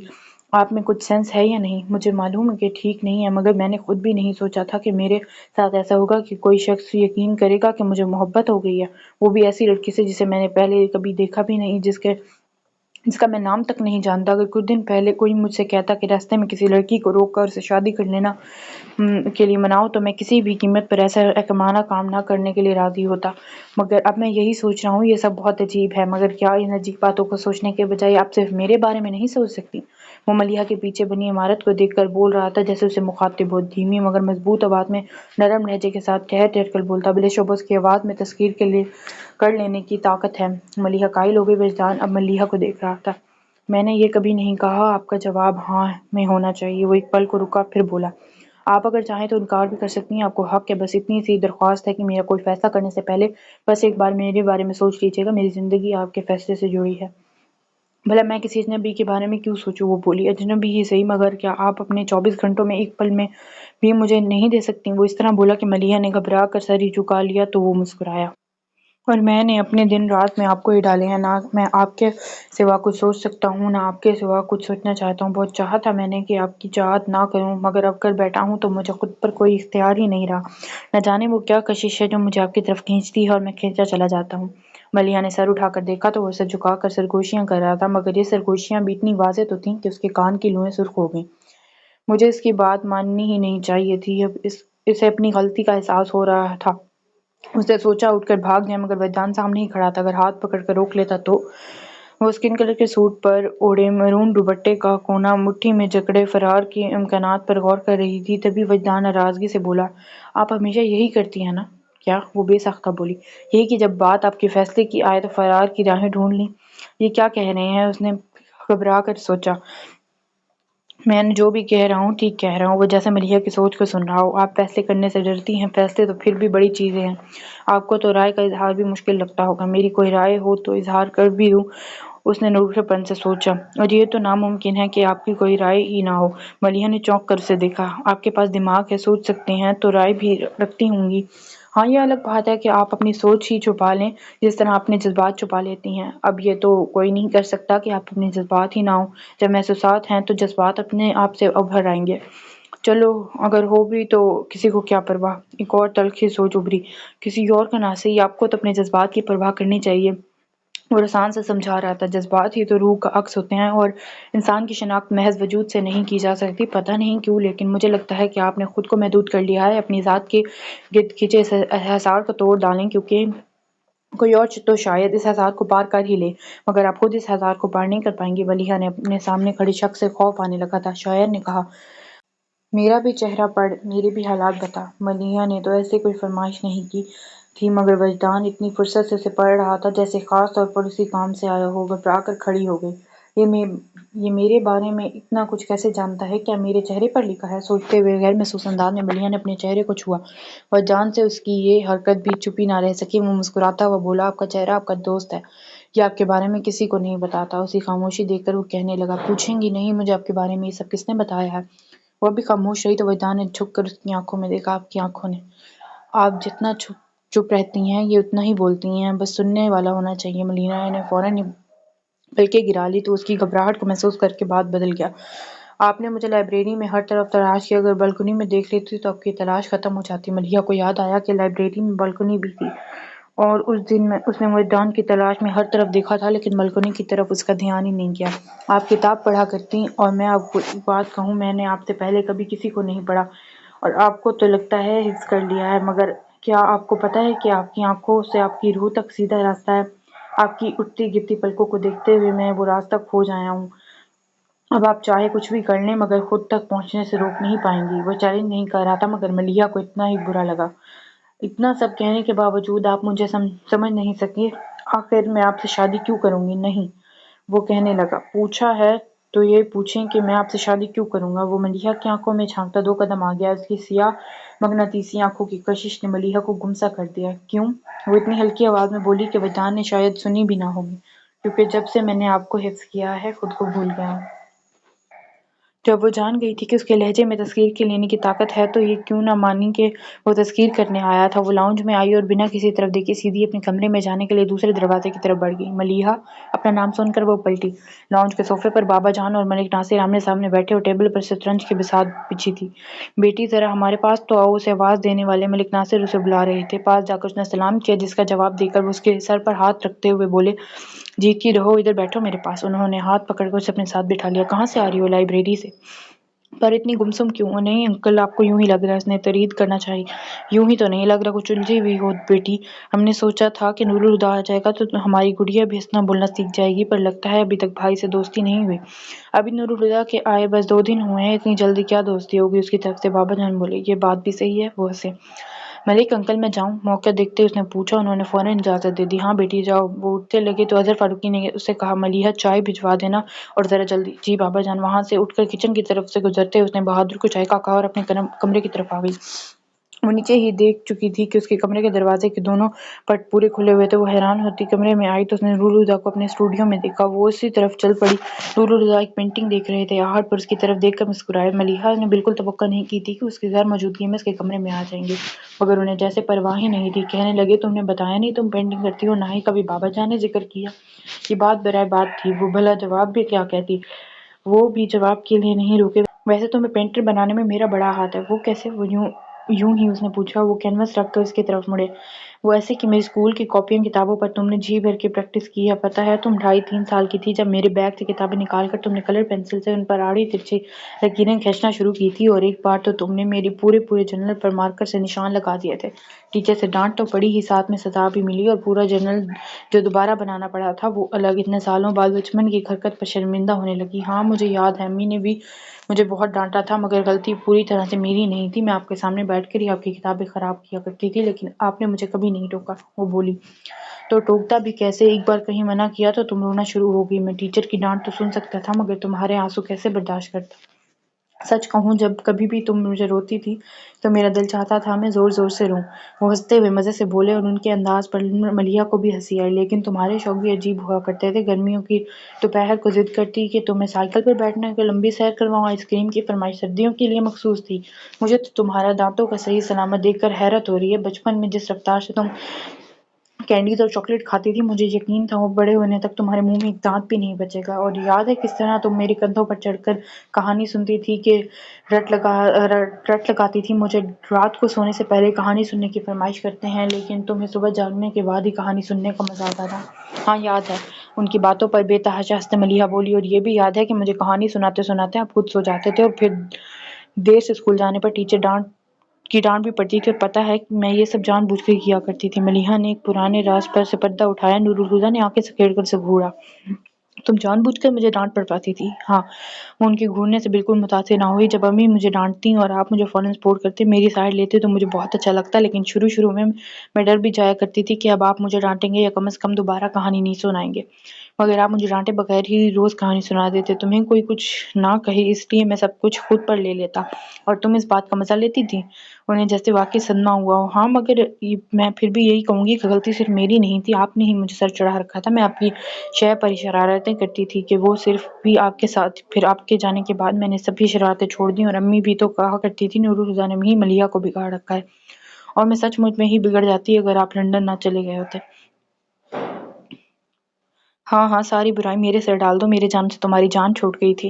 آپ میں کچھ سینس ہے یا نہیں؟ مجھے معلوم ہے کہ ٹھیک نہیں ہے مگر میں نے خود بھی نہیں سوچا تھا کہ میرے ساتھ ایسا ہوگا کہ کوئی شخص یقین کرے گا کہ مجھے محبت ہو گئی ہے، وہ بھی ایسی لڑکی سے جسے میں نے پہلے کبھی دیکھا بھی نہیں، جس کا میں نام تک نہیں جانتا۔ اگر کچھ دن پہلے کوئی مجھ سے کہتا کہ راستے میں کسی لڑکی کو روک کر اسے شادی کر لینا کے لیے مناؤ تو میں کسی بھی قیمت پر ایسا احمقانہ کام نہ کرنے کے لیے راضی ہوتا، مگر اب میں یہی سوچ رہا ہوں یہ سب بہت عجیب ہے۔ مگر کیا ان عجیب باتوں کو سوچنے کے بجائے آپ صرف میرے بارے میں نہیں سوچ سکتی؟ وہ ملیحہ کے پیچھے بنی عمارت کو دیکھ کر بول رہا تھا جیسے اسے مخاطب ہو، دھیمی مگر مضبوط آواز میں نرم لہجے کے ساتھ ٹھہر کر بولتا، بلے شبہ اس کی آواز میں تذکیر کر لینے کی طاقت ہے۔ ملیحہ قائل ہو گئی۔ وجدان اب ملیحہ کو دیکھ رہا تھا۔ میں نے یہ کبھی نہیں کہا۔ آپ کا جواب ہاں میں ہونا چاہیے۔ وہ ایک پل کو رکا، پھر بولا، آپ اگر چاہیں تو انکار بھی کر سکتی ہیں، آپ کو حق ہے، بس اتنی سی درخواست ہے کہ میرا کوئی فیصلہ کرنے سے پہلے بس ایک بار میرے بارے میں سوچ لیجیے گا۔ میری زندگی آپ کے فیصلے سے جڑی ہے۔ بھلا میں کسی اجنبی کے بارے میں کیوں سوچوں؟ وہ بولی، اجنبی ہی صحیح، مگر کیا آپ اپنے 24 گھنٹوں میں ایک پل میں بھی مجھے نہیں دے سکتی؟ وہ اس طرح بولا کہ ملیحہ نے گھبرا کر سر ہی جھکا لیا تو وہ مسکرایا۔ اور میں نے اپنے دن رات میں آپ کو ہی ڈالے ہیں، نہ میں آپ کے سوا کچھ سوچ سکتا ہوں، نہ آپ کے سوا کچھ سوچنا چاہتا ہوں۔ بہت چاہا تھا میں نے کہ آپ کی چاہت نہ کروں، مگر اب کر بیٹھا ہوں تو مجھے خود پر کوئی اختیار ہی نہیں رہا۔ نہ جانے وہ کیا کشش ہے جو مجھے آپ کی طرف کھینچتی ہے اور میں کھینچا چلا جاتا ہوں۔ ملیحہ نے سر اٹھا کر دیکھا تو وہ سر جھکا کر سرگوشیاں کر رہا تھا، مگر یہ سرگوشیاں بھی اتنی واضح تو تھیں کہ اس کے کان کی لوئیں سرخ ہو گئیں۔ مجھے اس کی بات ماننی ہی نہیں چاہیے تھی۔ اب اسے اپنی غلطی کا احساس ہو رہا تھا۔ اس نے سوچا اٹھ کر بھاگ جائے، مگر وجدان سامنے ہی کھڑا تھا۔ اگر ہاتھ پکڑ کر روک لیتا تو وہ اسکن کلر کے سوٹ پر اوڑھے مرون دوپٹے کا کونا مٹھی میں جکڑے فرار کے امکانات پر غور کر رہی تھی۔ تبھی وجدان ناراضگی سے بولا، آپ ہمیشہ یہی کرتی ہیں نا؟ کیا؟ وہ بے ساختہ بولی، یہی کہ جب بات آپ کے فیصلے کی آئے تو فرار کی راہیں ڈھونڈ لیں۔ یہ کیا کہہ رہے ہیں؟ اس نے گھبرا کر سوچا۔ میں جو بھی کہہ رہا ہوں ٹھیک کہہ رہا ہوں۔ وہ جیسے ملیحہ کی سوچ کو سن رہا ہو۔ آپ فیصلے کرنے سے ڈرتی ہیں، فیصلے تو پھر بھی بڑی چیزیں ہیں۔ آپ کو تو رائے کا اظہار بھی مشکل لگتا ہوگا۔ میری کوئی رائے ہو تو اظہار کر بھی دوں۔ اس نے نروکھے پن سے سوچا، اور یہ تو ناممکن ہے کہ آپ کی کوئی رائے ہی نہ ہو۔ ملیحہ نے چونک کر اسے دیکھا۔ آپ کے پاس دماغ ہے، سوچ سکتے ہیں تو رائے بھی رکھتی ہوں گی۔ ہاں یہ الگ بات ہے کہ آپ اپنی سوچ ہی چھپا لیں جس طرح اپنے جذبات چھپا لیتی ہیں۔ اب یہ تو کوئی نہیں کر سکتا کہ آپ اپنے جذبات ہی نہ ہوں۔ جب محسوسات ہیں تو جذبات اپنے آپ سے ابھر آئیں گے۔ چلو اگر ہو بھی تو کسی کو کیا پرواہ۔ ایک اور تلخی سوچ ابھری، کسی اور کا نہ صحیح آپ کو تو اپنے جذبات کی پرواہ کرنی چاہیے۔ وہ رسان سے سمجھا رہا تھا، جذبات ہی تو روح کا عکس ہوتے ہیں اور انسان کی شناخت محض وجود سے نہیں کی جا سکتی۔ پتہ نہیں کیوں لیکن مجھے لگتا ہے کہ آپ نے خود کو محدود کر لیا ہے۔ اپنی ذات کے گرد کھینچے اس حصار کو توڑ ڈالیں، کیونکہ کوئی اور تو شاید اس حصار کو پار کر ہی لے، مگر آپ خود اس حصار کو پار نہیں کر پائیں گی۔ ملیحہ نے اپنے سامنے کھڑے شخص سے خوف آنے لگا تھا۔ شاعر نے کہا، میرا بھی چہرہ پڑھ، میرے بھی حالات بتا۔ ملیحہ نے تو ایسی کوئی فرمائش نہیں کی تھی، مگر وجدان اتنی فرصت سے اسے پڑھ رہا تھا جیسے خاص طور پر اسی کام سے آیا ہو۔ گھبرا کر کھڑی ہو گئی۔ یہ میرے بارے میں اتنا کچھ کیسے جانتا ہے؟ کیا میرے چہرے پر لکھا ہے؟ سوچتے ہوئے غیر محسوس انداز میں ملیحہ نے اپنے چہرے کو چھوا۔ وجدان سے اس کی یہ حرکت بھی چھپی نہ رہ سکی۔ وہ مسکراتا ہوا بولا، آپ کا چہرہ آپ کا دوست ہے، یہ آپ کے بارے میں کسی کو نہیں بتاتا۔ اسی خاموشی دیکھ کر وہ کہنے لگا، پوچھیں گی نہیں مجھے آپ کے بارے میں یہ سب کس نے بتایا ہے؟ وہ بھی خاموش رہی تو وجدان نے جھک کر اس کی آنکھوں میں دیکھا۔ آپ کی آنکھوں نے؟ آپ جتنا چپ رہتی ہیں یہ اتنا ہی بولتی ہیں، بس سننے والا ہونا چاہیے۔ ملیحہ نے فوراً پلکیں گرا لی تو اس کی گھبراہٹ کو محسوس کر کے بات بدل گیا۔ آپ نے مجھے لائبریری میں ہر طرف تلاش کیا، اگر بالکنی میں دیکھ لیتی تو آپ کی تلاش ختم ہو جاتی۔ ملیحہ کو یاد آیا کہ لائبریری میں بالکنی بھی تھی، اور اس دن اس نے وجدان کی تلاش میں ہر طرف دیکھا تھا لیکن بالکنی کی طرف اس کا دھیان ہی نہیں گیا۔ آپ کتاب پڑھا کرتی، اور میں آپ کو ایک بات کہوں، میں نے آپ سے پہلے کبھی کسی کو نہیں پڑھا، اور آپ کو تو لگتا ہے حفظ کر لیا ہے، مگر کیا آپ کو پتہ ہے کہ آپ کی آنکھوں سے آپ کی روح تک سیدھا راستہ ہے؟ آپ کی اٹھتی گرتی پلکوں کو دیکھتے ہوئے میں وہ راز تک کھو جایا ہوں۔ اب آپ چاہے کچھ بھی کر لیں مگر خود تک پہنچنے سے روک نہیں پائیں گی۔ وہ چیلنج نہیں کر رہا تھا، مگر ملیحہ کو اتنا ہی برا لگا۔ اتنا سب کہنے کے باوجود آپ مجھے سمجھ نہیں سکے، آخر میں آپ سے شادی کیوں کروں گی؟ نہیں، وہ کہنے لگا، پوچھا ہے تو یہ پوچھیں کہ میں آپ سے شادی کیوں کروں گا؟ وہ ملیحہ کی آنکھوں میں جھانکتا 2 قدم آگیا۔ اس کی سیاہ مغناطیسی آنکھوں کی کشش نے ملیحہ کو گمسا کر دیا۔ کیوں؟ وہ اتنی ہلکی آواز میں بولی کہ وجدان نے شاید سنی بھی نہ ہوگی، کیونکہ جب سے میں نے آپ کو حفظ کیا ہے خود کو بھول گیا ہوں۔ جب وہ جان گئی تھی کہ اس کے لہجے میں تذکیر کے لینے کی طاقت ہے تو یہ کیوں نہ مانی کہ وہ تذکیر کرنے آیا تھا۔ وہ لاؤنج میں آئی اور بنا کسی طرف دیکھے سیدھی اپنے کمرے میں جانے کے لیے دوسرے دروازے کی طرف بڑھ گئی۔ ملیحہ! اپنا نام سن کر وہ پلٹی۔ لاؤنج کے صوفے پر بابا جان اور ملک ناصر آمنے سامنے بیٹھے اور ٹیبل پر شطرنج کی بساط بچھی تھی۔ بیٹی ذرا ہمارے پاس تو آؤ، اسے آواز دینے والے ملک ناصر اسے بلا رہے تھے۔ پاس جا کر اس نے سلام کیا، جس کا جواب دے کر وہ اس کے سر پر ہاتھ رکھتے ہوئے بولے، جیتی رہو، ادھر بیٹھو میرے پاس۔ انہوں نے ہاتھ پکڑ کر اسے اپنے ساتھ بٹھا لیا۔ کہاں سے آ رہی ہو؟ لائبریری سے۔ پر اتنی گمسم کیوں؟ نہیں انکل، آپ کو یوں ہی لگ رہا ہے، اس نے تردید کرنا چاہی۔ یوں ہی تو نہیں لگ رہا، کچھ الجھی ہوئی ہو بیٹی۔ ہم نے سوچا تھا کہ نور الہدیٰ آ جائے گا تو ہماری گڑیا بھی ہنسنا بولنا سیکھ جائے گی، پر لگتا ہے ابھی تک بھائی سے دوستی نہیں ہوئی۔ ابھی نور الہدیٰ کے آئے بس 2 دن ہوئے ہیں، اتنی جلدی کیا دوستی ہوگی اس کی طرف سے؟ بابا جان بولے۔ یہ بات بھی صحیح ہے، وہ ہنسے۔ ملک انکل میں جاؤں؟ موقع دیکھتے اس نے پوچھا۔ انہوں نے فوراً اجازت دے دی۔ ہاں بیٹی جاؤ۔ وہ اٹھتے لگے تو اظہر فاروقی نے اسے کہا، ملیحہ چائے بھجوا دینا اور ذرا جلدی۔ جی بابا جان۔ وہاں سے اٹھ کر کچن کی طرف سے گزرتے اس نے بہادر کو چائے کا کہا اور اپنے کمرے کی طرف آ گئی۔ وہ نیچے ہی دیکھ چکی تھی کہ اس کے کمرے کے دروازے کے دونوں پٹ پورے کھلے ہوئے تھے۔ وہ حیران ہوتی کمرے میں آئی تو اس نے نور الہدیٰ کو اپنے اسٹوڈیو میں دیکھا۔ وہ اسی طرف چل پڑی۔ نور الہدیٰ ایک پینٹنگ دیکھ رہے تھے آہٹ پر اس کی طرف دیکھ کر مسکرائے۔ ملیحہ نے بالکل توقع نہیں کی تھی کہ اس کی غیر موجودگی میں اس کے کمرے میں آ جائیں گے، مگر انہیں جیسے پرواہ ہی نہیں تھی۔ کہنے لگے، تم نے بتایا نہیں تم پینٹنگ کرتی ہو، نہ ہی کبھی بابا جان نے ذکر کیا۔ یہ بات برائے بات تھی، وہ بھلا جواب بھی کیا کہتی؟ وہ بھی جواب کے لیے نہیں رکے۔ ویسے تمہیں پینٹر بنانے میں میرا بڑا ہاتھ ہے۔ وہ کیسے؟ وہ یوں ہی اس نے پوچھا۔ وہ کینوس رکھ کر اس کی طرف مڑے۔ وہ ایسے کہ میری اسکول کی کاپیوں کتابوں پر تم نے جی بھر کے پریکٹس کی ہے۔ پتہ ہے تم 2.5-3 سال کی تھی جب میرے بیگ سے کتابیں نکال کر تم نے کلر پنسل سے ان پر آڑی ترچھی لکیریں کھینچنا شروع کی تھی، اور ایک بار تو تم نے میری پورے جرنل پر مارکر سے نشان لگا دیے تھے۔ ٹیچر سے ڈانٹ تو پڑی ہی، ساتھ میں سزا بھی ملی، اور پورا جرنل جو دوبارہ بنانا پڑا تھا وہ الگ۔ اتنے سالوں بعد بچپن کی حرکت پر شرمندہ ہونے لگی۔ ہاں مجھے یاد ہے، امی نے بھی مجھے بہت ڈانٹا تھا، مگر غلطی پوری طرح سے میری نہیں تھی۔ میں آپ کے سامنے بیٹھ کر ہی آپ کی کتابیں خراب کیا کرتی تھی، لیکن آپ نے مجھے کبھی نہیں ٹوکا۔ وہ بولی۔ تو ٹوکتا بھی کیسے؟ ایک بار کہیں منع کیا تو تم رونا شروع ہو گئی۔ میں ٹیچر کی ڈانٹ تو سن سکتا تھا، مگر تمہارے آنسو کیسے برداشت کرتا؟ سچ کہوں، جب کبھی بھی تم مجھے روتی تھی تو میرا دل چاہتا تھا میں زور زور سے روں۔ وہ ہنستے ہوئے مزے سے بولے، اور ان کے انداز پر ملیحہ کو بھی ہنسی آئی۔ لیکن تمہارے شوق بھی عجیب ہوا کرتے تھے۔ گرمیوں کی دوپہر کو ضد کرتی کہ تمہیں سائیکل پر بیٹھنے کی لمبی سیر کرواؤں۔ آئس کریم کی فرمائش سردیوں کے لیے مخصوص تھی۔ مجھے تو تمہارا دانتوں کا صحیح سلامت دیکھ کر حیرت ہو رہی ہے۔ بچپن میں جس رفتار سے تم کینڈیز اور چاکلیٹ کھاتی تھی، مجھے یقین تھا وہ بڑے ہونے تک تمہارے منہ میں ایک دانت بھی نہیں بچے گا۔ اور یاد ہے کس طرح تم میرے کندھوں پر چڑھ کر کہانی سنتی تھی کہ رٹ لگاتی تھی مجھے رات کو سونے سے پہلے کہانی سننے کی فرمائش کرتے ہیں، لیکن تمہیں صبح جاگنے کے بعد ہی کہانی سننے کا مزہ آتا تھا۔ ہاں یاد ہے۔ ان کی باتوں پر بے تحاشا ہنستے ملیحہ بولی، اور یہ بھی یاد ہے کہ مجھے کہانی سناتے سناتے آپ خود سو جاتے تھے، اور پھر دیر سے اسکول جانے پر ٹیچر ڈانٹ بھی پڑتی تھی، اور پتہ ہے میں یہ سب جان بوجھ کر کیا کرتی تھی۔ ملیحہ نے ایک پرانے راز پر سے پردہ اٹھایا۔ نور الہدیٰ نے آنکھیں سکیڑ کر اسے گھورا۔ تم جان بوجھ کر مجھے ڈانٹ پڑواتی تھی؟ ہاں۔ وہ ان کے گھورنے سے بالکل متاثر نہ ہوئی۔ جب امی مجھے ڈانٹتی اور آپ مجھے فوراً سپورٹ کرتے، میری سائیڈ لیتے تو مجھے بہت اچھا لگتا، لیکن شروع میں ڈر بھی جایا کرتی تھی کہ اب آپ مجھے ڈانٹیں گے یا کم از کم دوبارہ کہانی نہیں سنائیں گے، مگر آپ مجھے ڈانٹے بغیر ہی روز کہانی سنا دیتے۔ تمہیں کوئی کچھ نہ کہے اس لیے میں سب کچھ خود پر لے لیتا، اور تم اس بات کا مزہ لیتی تھی۔ انہیں جیسے واقعی صدمہ ہوا ہو۔ ہاں مگر میں پھر بھی یہی کہوں گی کہ غلطی صرف میری نہیں تھی، آپ نے ہی مجھے سر چڑھا رکھا تھا۔ میں آپ کی شے پر شرارتیں کرتی تھی کہ وہ صرف بھی آپ کے ساتھ، پھر آپ کے جانے کے بعد میں نے سبھی شرارتیں چھوڑ دیں، اور امی بھی تو کہا کرتی تھی نور الہدیٰ نے ہی ملیحہ کو بگاڑ رکھا ہے، اور میں سچ مچ میں ہی بگڑ جاتی اگر آپ لندن نہ چلے گئے ہوتے۔ ہاں ساری برائی میرے سر ڈال دو، میرے جانے سے تمہاری جان چھوٹ گئی تھی۔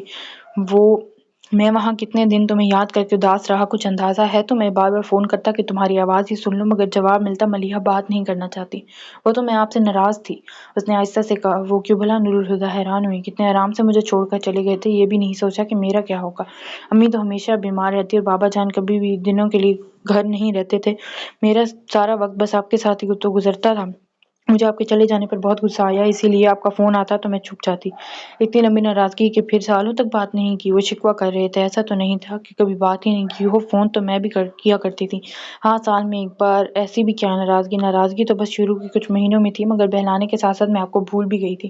میں وہاں کتنے دن تمہیں یاد کر کے اداس رہا، کچھ اندازہ ہے؟ تو میں بار بار فون کرتا کہ تمہاری آواز ہی سن لوں، مگر جواب ملتا ملیحہ بات نہیں کرنا چاہتی، وہ تو میں آپ سے ناراض تھی، اس نے آہستہ سے کہا۔ وہ کیوں بھلا؟ نور الہدیٰ حیران ہوئی۔ کتنے آرام سے مجھے چھوڑ کر چلے گئے تھے، یہ بھی نہیں سوچا کہ میرا کیا ہوگا؟ امی تو ہمیشہ بیمار رہتی، اور بابا جان کبھی بھی دنوں کے لیے گھر نہیں رہتے تھے۔ میرا سارا وقت بس آپ کے ساتھ ہی تو گزرتا تھا۔ مجھے آپ کے چلے جانے پر بہت غصہ آیا، اسی لیے آپ کا فون آتا تو میں چھپ جاتی۔ اتنی لمبی ناراضگی کہ پھر سالوں تک بات نہیں کی۔ وہ شکوہ کر رہے تھے، ایسا تو نہیں تھا کہ کبھی بات ہی نہیں کی ہو۔ فون تو میں بھی کیا کرتی تھی، ہاں سال میں ایک بار۔ ایسی بھی کیا ناراضگی تو بس شروع کے کچھ مہینوں میں تھی، مگر بہلانے کے ساتھ ساتھ میں آپ کو بھول بھی گئی تھی۔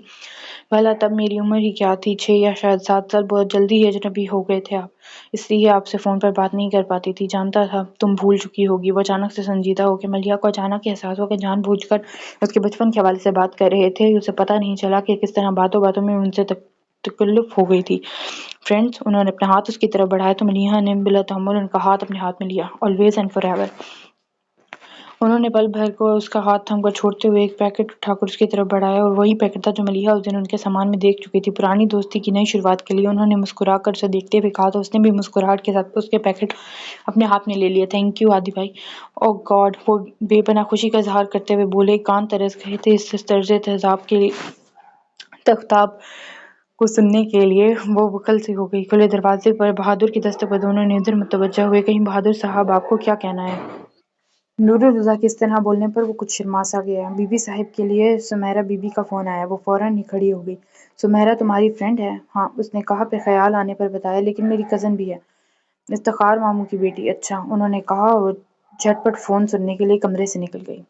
بھلا تب میری عمر ہی کیا تھی، 6 یا شاید 7 سال۔ بہت جلدی ہی اجنبی ہو گئے تھے آپ، اس لیے آپ سے فون پر بات نہیں کر پاتی تھی۔ جانتا تھا تم بھول چکی ہوگی۔ وہ اچانک سے سنجیدہ ہو کے ملیحہ کو اچانک احساس ہو کہ جان بوجھ کر اس کے بچپن کے حوالے سے بات کر رہے تھے۔ اسے پتہ نہیں چلا کہ کس طرح باتوں باتوں میں ان سے تکلف ہو گئی تھی۔ فرینڈز، انہوں نے اپنا ہاتھ اس کی طرف بڑھایا تو ملیحہ نے بلا تحمل ان کا ہاتھ اپنے ہاتھ میں لیا۔ Always and for ever. انہوں نے پل بھر کو اس کا ہاتھ تھام کر چھوڑتے ہوئے ایک پیکٹ اٹھا کر اس کی طرف بڑھایا، اور وہی پیکٹ تھا جو ملیحہ اس دن ان کے سامان میں دیکھ چکی تھی۔ پرانی دوستی کی نئی شروعات کے لیے انہوں نے مسکرا کر اسے دیکھتے ہوئے کہا تو اس نے بھی مسکراہٹ کے ساتھ اس کے پیکٹ اپنے ہاتھ میں لے لیا۔ تھینک یو عادی بھائی۔ اوہ گاڈ، وہ بے پناہ خوشی کا اظہار کرتے ہوئے بولے۔ کان ترس گئے تھے اس طرز تہذاب کے تختاب کو سننے کے لیے وہ بکل سی ہو گئی۔ کھلے دروازے پر بہادر کی دستک پر دونوں نے ادھر متوجہ ہوئے۔ کہیں بہادر صاحب آپ کو کیا کہنا ہے؟ نور رضا کے اس طرح بولنے پر وہ کچھ شرما سا گیا۔ بی بی صاحب کے لیے سمیرہ بی بی کا فون آیا۔ وہ فوراً ہی کھڑی ہو گئی۔ سمیرہ تمہاری فرینڈ ہے؟ ہاں، اس نے کہا، پھر خیال آنے پر بتایا، لیکن میری کزن بھی ہے، افتخار ماموں کی بیٹی۔ اچھا، انہوں نے کہا اور جھٹ پٹ فون سننے کے لیے کمرے سے نکل گئی۔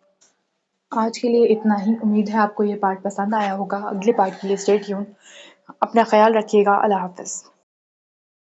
آج کے لیے اتنا ہی۔ امید ہے آپ کو یہ پارٹ پسند آیا ہوگا۔ اگلے پارٹ کے لیے اسٹے ٹیون۔ اپنا خیال رکھیے گا۔ اللہ حافظ۔